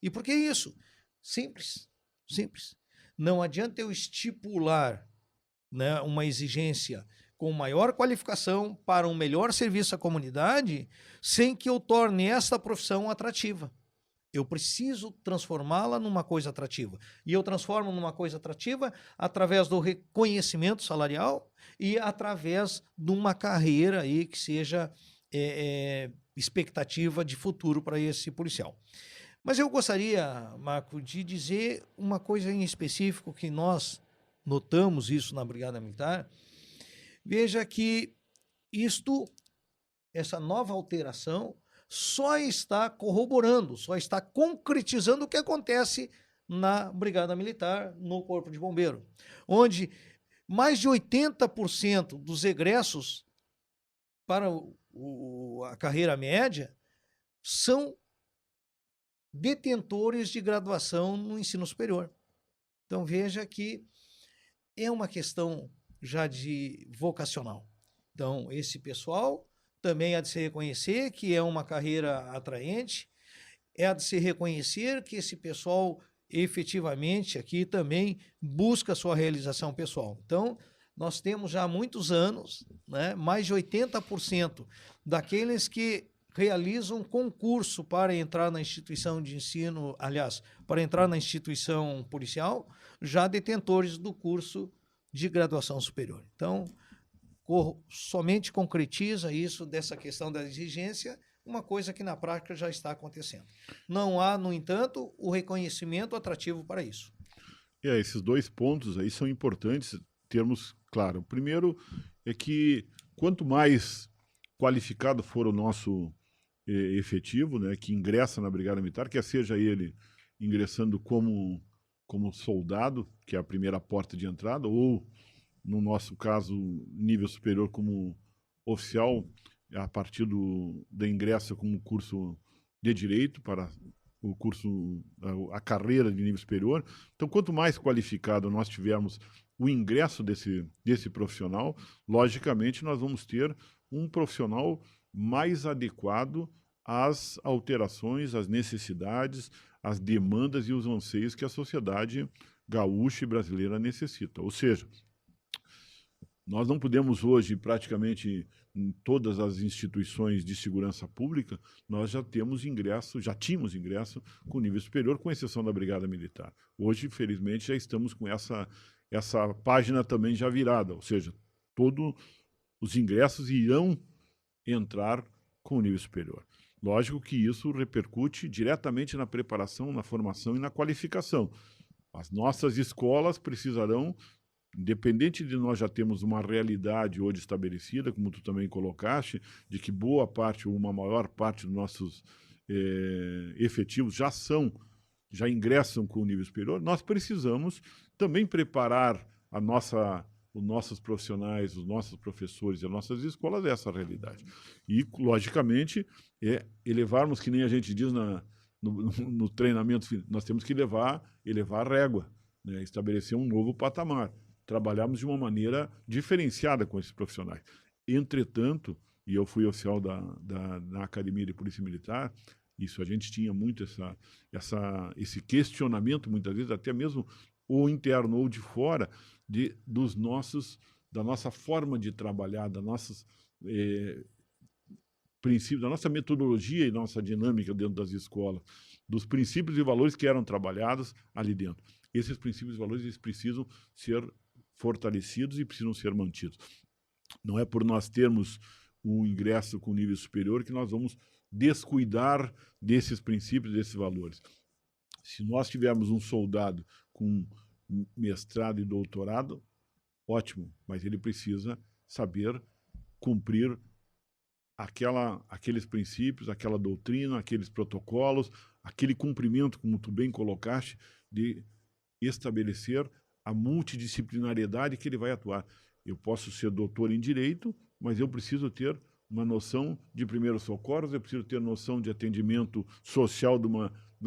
E por que isso? Simples, simples. Não adianta eu estipular, né, uma exigência com maior qualificação para um melhor serviço à comunidade, sem que eu torne essa profissão atrativa. Eu preciso transformá-la numa coisa atrativa. E eu transformo numa coisa atrativa através do reconhecimento salarial e através de uma carreira aí que seja expectativa de futuro para esse policial. Mas eu gostaria, Marco, de dizer uma coisa em específico que nós notamos isso na Brigada Militar. Veja que isto, essa nova alteração, só está corroborando, só está concretizando o que acontece na Brigada Militar, no Corpo de Bombeiro, onde mais de 80% dos egressos para a carreira média são detentores de graduação no ensino superior. Então veja que é uma questão já de vocacional. Então esse pessoal também há de se reconhecer que é uma carreira atraente, é de se reconhecer que esse pessoal efetivamente aqui também busca a sua realização pessoal. Então, nós temos já há muitos anos, né, mais de 80% daqueles que realizam concurso para entrar na instituição de ensino, aliás, para entrar na instituição policial, já detentores do curso de graduação superior. Então, somente concretiza isso dessa questão da exigência, uma coisa que na prática já está acontecendo. Não há, no entanto, o reconhecimento atrativo para isso. Esses dois pontos aí são importantes termos claro. O primeiro é que quanto mais qualificado for o nosso efetivo, né, que ingressa na Brigada Militar, quer seja ele ingressando como soldado, que é a primeira porta de entrada, ou, no nosso caso, nível superior como oficial, a partir do ingresso como curso de Direito para o curso, a carreira de nível superior. Então, quanto mais qualificado nós tivermos o ingresso desse profissional, logicamente nós vamos ter um profissional mais adequado às alterações, às necessidades, às demandas e os anseios que a sociedade gaúcha e brasileira necessita. Ou seja, nós não podemos hoje, praticamente em todas as instituições de segurança pública, nós já tínhamos ingresso com nível superior, com exceção da Brigada Militar. Hoje, felizmente, já estamos com essa página também já virada, ou seja, todos os ingressos irão entrar com nível superior. Lógico que isso repercute diretamente na preparação, na formação e na qualificação. As nossas escolas precisarão, independente de nós já termos uma realidade hoje estabelecida, como tu também colocaste, de que boa parte ou uma maior parte dos nossos efetivos já ingressam com o nível superior, nós precisamos também preparar os nossos profissionais, os nossos professores e as nossas escolas a essa realidade. E, logicamente, elevarmos, que nem a gente diz no treinamento, nós temos que elevar a régua, né, estabelecer um novo patamar. Trabalharmos de uma maneira diferenciada com esses profissionais. Entretanto, e eu fui oficial da Academia de Polícia Militar, isso a gente tinha muito esse questionamento, muitas vezes, até mesmo ou interno ou de fora, da nossa forma de trabalhar, da nossos princípios, da nossa metodologia e nossa dinâmica dentro das escolas, dos princípios e valores que eram trabalhados ali dentro. Esses princípios e valores eles precisam ser fortalecidos e precisam ser mantidos. Não é por nós termos um ingresso com nível superior que nós vamos descuidar desses princípios, desses valores. Se nós tivermos um soldado com mestrado e doutorado, ótimo, mas ele precisa saber cumprir aqueles princípios, aquela doutrina, aqueles protocolos, aquele cumprimento, como tu bem colocaste, de estabelecer a multidisciplinariedade que ele vai atuar. Eu posso ser doutor em Direito, mas eu preciso ter uma noção de primeiros socorros, eu preciso ter noção de atendimento social de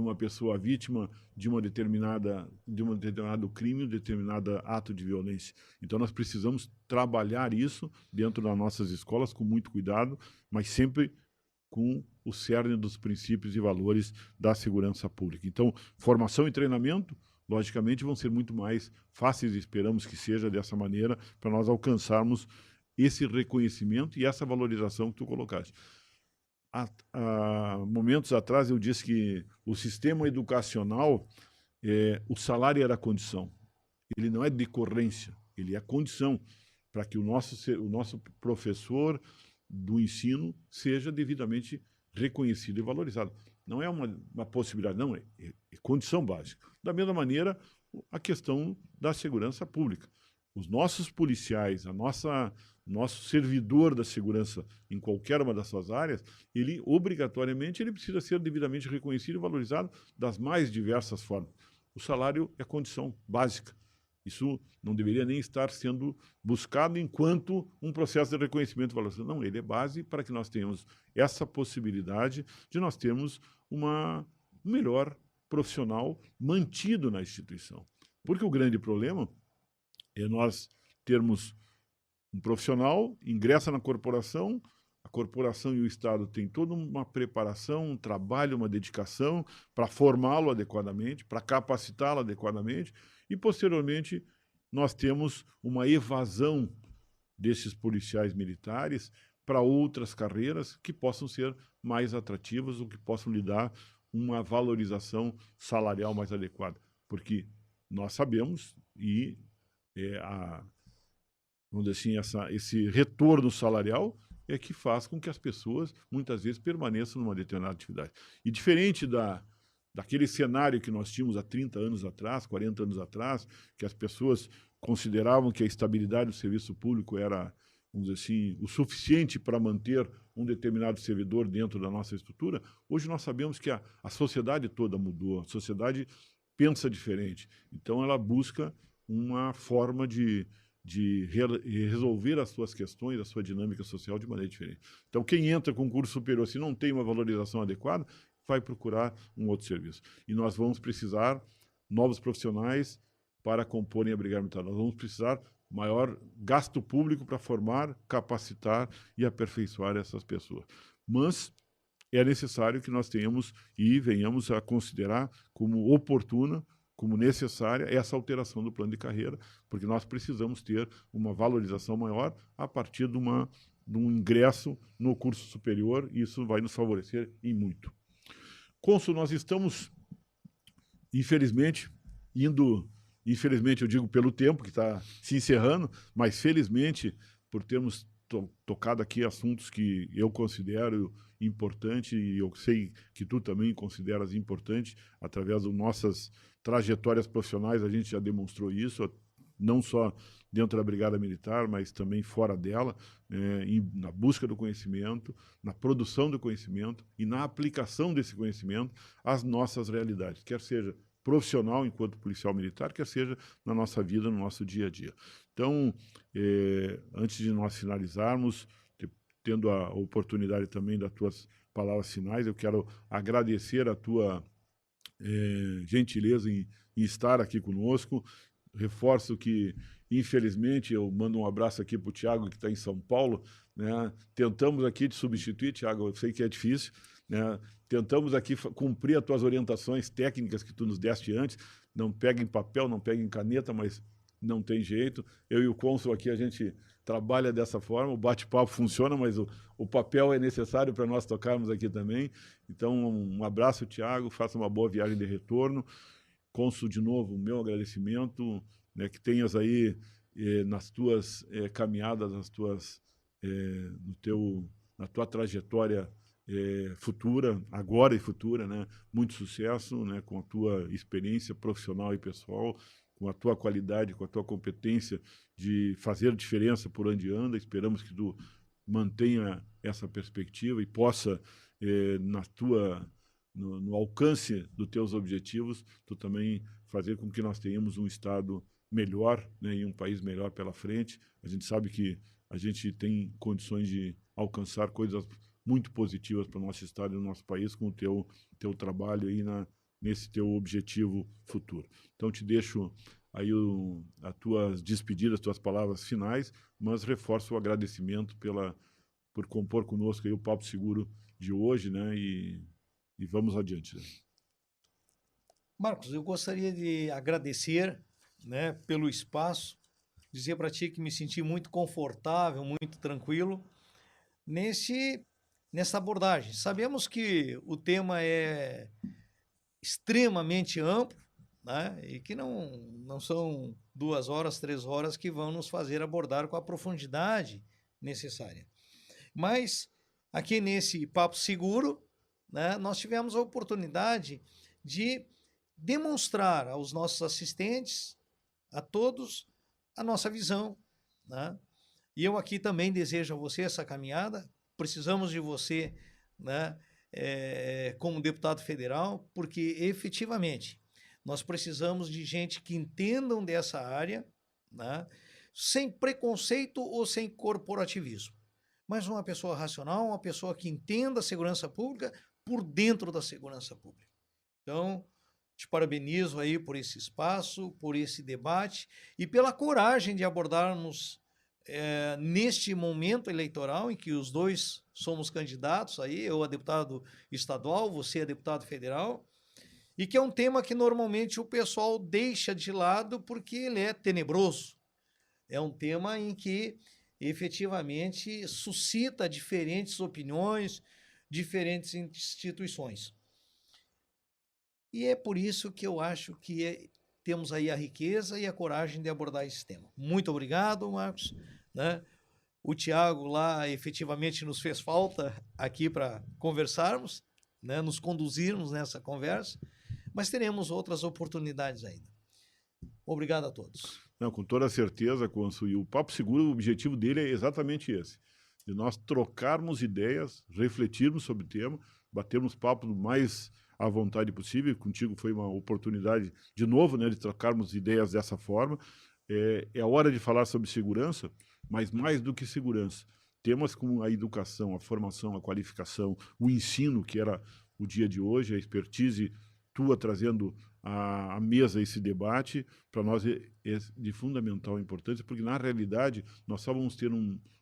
uma pessoa vítima de um determinado crime, um determinado ato de violência. Então, nós precisamos trabalhar isso dentro das nossas escolas com muito cuidado, mas sempre com o cerne dos princípios e valores da segurança pública. Então, formação e treinamento, logicamente, vão ser muito mais fáceis, e esperamos que seja dessa maneira, para nós alcançarmos esse reconhecimento e essa valorização que tu colocaste. Há momentos atrás eu disse que o sistema educacional, o salário era condição. Ele não é decorrência, ele é condição para que o nosso professor do ensino seja devidamente reconhecido e valorizado. Não é uma possibilidade, não, é condição básica. Da mesma maneira, a questão da segurança pública. Os nossos policiais, nosso servidor da segurança em qualquer uma das suas áreas, ele obrigatoriamente ele precisa ser devidamente reconhecido e valorizado das mais diversas formas. O salário é condição básica. Isso não deveria nem estar sendo buscado enquanto um processo de reconhecimento e valorização. Não, ele é base para que nós tenhamos essa possibilidade de nós termos um melhor profissional mantido na instituição. Porque o grande problema é nós termos um profissional, ingressa na corporação, a corporação e o Estado têm toda uma preparação, um trabalho, uma dedicação para formá-lo adequadamente, para capacitá-lo adequadamente, e, posteriormente, nós temos uma evasão desses policiais militares para outras carreiras que possam ser mais atrativas ou que possam lhe dar uma valorização salarial mais adequada. Porque nós sabemos, e vamos dizer assim, esse retorno salarial é que faz com que as pessoas, muitas vezes, permaneçam numa determinada atividade. E diferente daquele cenário que nós tínhamos há 30 anos atrás, 40 anos atrás, que as pessoas consideravam que a estabilidade do serviço público era, vamos dizer assim, o suficiente para manter um determinado servidor dentro da nossa estrutura, hoje nós sabemos que a sociedade toda mudou, a sociedade pensa diferente. Então, ela busca uma forma de resolver as suas questões, a sua dinâmica social de maneira diferente. Então, quem entra com curso superior, se não tem uma valorização adequada, vai procurar um outro serviço. E nós vamos precisar novos profissionais para comporem a Brigada Militar. Nós vamos precisar maior gasto público para formar, capacitar e aperfeiçoar essas pessoas. Mas é necessário que nós tenhamos e venhamos a considerar como oportuna, como necessária, essa alteração do plano de carreira, porque nós precisamos ter uma valorização maior a partir de um ingresso no curso superior, e isso vai nos favorecer em muito. Cônsul, nós estamos, infelizmente, infelizmente eu digo pelo tempo que está se encerrando, mas felizmente por termos tocado aqui assuntos que eu considero importantes, e eu sei que tu também consideras importante, através das nossas trajetórias profissionais a gente já demonstrou isso, não só dentro da Brigada Militar, mas também fora dela, na busca do conhecimento, na produção do conhecimento e na aplicação desse conhecimento às nossas realidades, quer seja profissional enquanto policial militar, quer seja na nossa vida, no nosso dia a dia. Então, antes de nós finalizarmos, tendo a oportunidade também das tuas palavras finais, eu quero agradecer a tua gentileza em estar aqui conosco. Reforço que, infelizmente, eu mando um abraço aqui para o Tiago, que está em São Paulo, né? Tentamos aqui te substituir, Tiago, eu sei que é difícil, né? Tentamos aqui cumprir as tuas orientações técnicas que tu nos deste antes, não pega em papel, não pega em caneta, mas não tem jeito. Eu e o cônsul aqui, a gente trabalha dessa forma, o bate-papo funciona, mas o papel é necessário para nós tocarmos aqui também. Então, um abraço, Tiago, faça uma boa viagem de retorno. Cônsul, de novo, o meu agradecimento, né, que tenhas aí nas tuas caminhadas, na tua trajetória futura, agora e futura, né, muito sucesso, né, com a tua experiência profissional e pessoal, com a tua qualidade, com a tua competência de fazer diferença por onde anda. Esperamos que tu mantenha essa perspectiva e possa, no alcance dos teus objetivos, tu também fazer com que nós tenhamos um Estado melhor, né, e um país melhor pela frente. A gente sabe que a gente tem condições de alcançar coisas muito positivas para o nosso Estado e o nosso país com o teu trabalho aí nesse teu objetivo futuro. Então, te deixo aí as tuas despedidas, as tuas palavras finais, mas reforço o agradecimento por compor conosco aí o Papo Seguro de hoje, né, e vamos adiante. Marcos, eu gostaria de agradecer, né, pelo espaço, dizer para ti que me senti muito confortável, muito tranquilo nessa abordagem. Sabemos que o tema é extremamente amplo, né, e que não são 2 horas, 3 horas que vão nos fazer abordar com a profundidade necessária. Mas aqui nesse Papo Seguro, né, nós tivemos a oportunidade de demonstrar aos nossos assistentes, a todos, a nossa visão, né? E eu aqui também desejo a você essa caminhada. Precisamos de você, né, como deputado federal, porque efetivamente nós precisamos de gente que entendam dessa área, né, sem preconceito ou sem corporativismo, mas uma pessoa racional, uma pessoa que entenda a segurança pública por dentro da segurança pública. Então, te parabenizo aí por esse espaço, por esse debate e pela coragem de abordarmos neste momento eleitoral em que os dois somos candidatos aí, eu a deputado estadual, você a deputado federal, e que é um tema que normalmente o pessoal deixa de lado porque ele é tenebroso. É um tema em que efetivamente suscita diferentes opiniões, diferentes instituições. E é por isso que eu acho que temos aí a riqueza e a coragem de abordar esse tema. Muito obrigado, Marcos. Né? O Tiago lá efetivamente nos fez falta aqui para conversarmos, né? Nos conduzirmos nessa conversa, mas teremos outras oportunidades ainda. Obrigado a todos. Não, com toda certeza, Consul. E o Papo Seguro, o objetivo dele é exatamente esse, de nós trocarmos ideias, refletirmos sobre o tema, batermos papo do mais à vontade possível. Contigo foi uma oportunidade, de novo, né, de trocarmos ideias dessa forma. É hora de falar sobre segurança, mas mais do que segurança. Temas como a educação, a formação, a qualificação, o ensino, que era o dia de hoje, a expertise tua trazendo à mesa esse debate, para nós é de fundamental importância, porque, na realidade, nós só vamos ter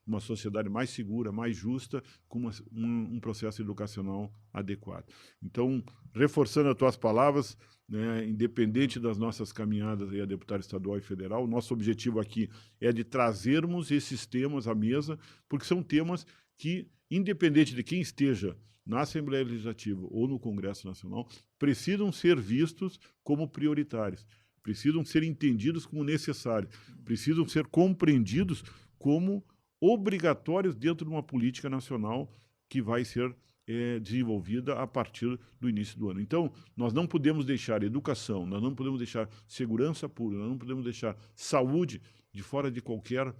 uma sociedade mais segura, mais justa, com um processo educacional adequado. Então, reforçando as tuas palavras, né, independente das nossas caminhadas aí a deputado estadual e federal, o nosso objetivo aqui é de trazermos esses temas à mesa, porque são temas que, independente de quem esteja na Assembleia Legislativa ou no Congresso Nacional, precisam ser vistos como prioritários, precisam ser entendidos como necessários, precisam ser compreendidos como obrigatórios dentro de uma política nacional que vai ser desenvolvida a partir do início do ano. Então, nós não podemos deixar educação, nós não podemos deixar segurança pública, nós não podemos deixar saúde de fora de qualquer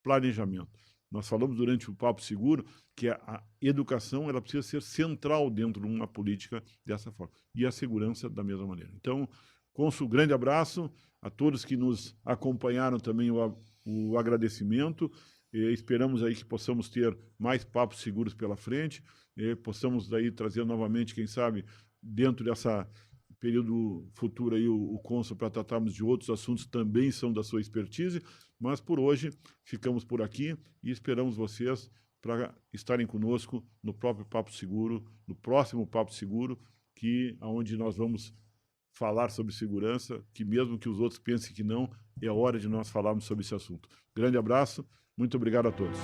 planejamento. Nós falamos durante o Papo Seguro que a educação ela precisa ser central dentro de uma política dessa forma, e a segurança da mesma maneira. Então, Cônsul, grande abraço a todos que nos acompanharam, também o agradecimento. Esperamos aí que possamos ter mais papos seguros pela frente, possamos daí trazer novamente, quem sabe, dentro dessa período futuro aí o Cônsul para tratarmos de outros assuntos que também são da sua expertise, mas por hoje ficamos por aqui e esperamos vocês para estarem conosco no próprio Papo Seguro, no próximo Papo Seguro, onde nós vamos falar sobre segurança, que mesmo que os outros pensem que não, é hora de nós falarmos sobre esse assunto. Grande abraço, muito obrigado a todos.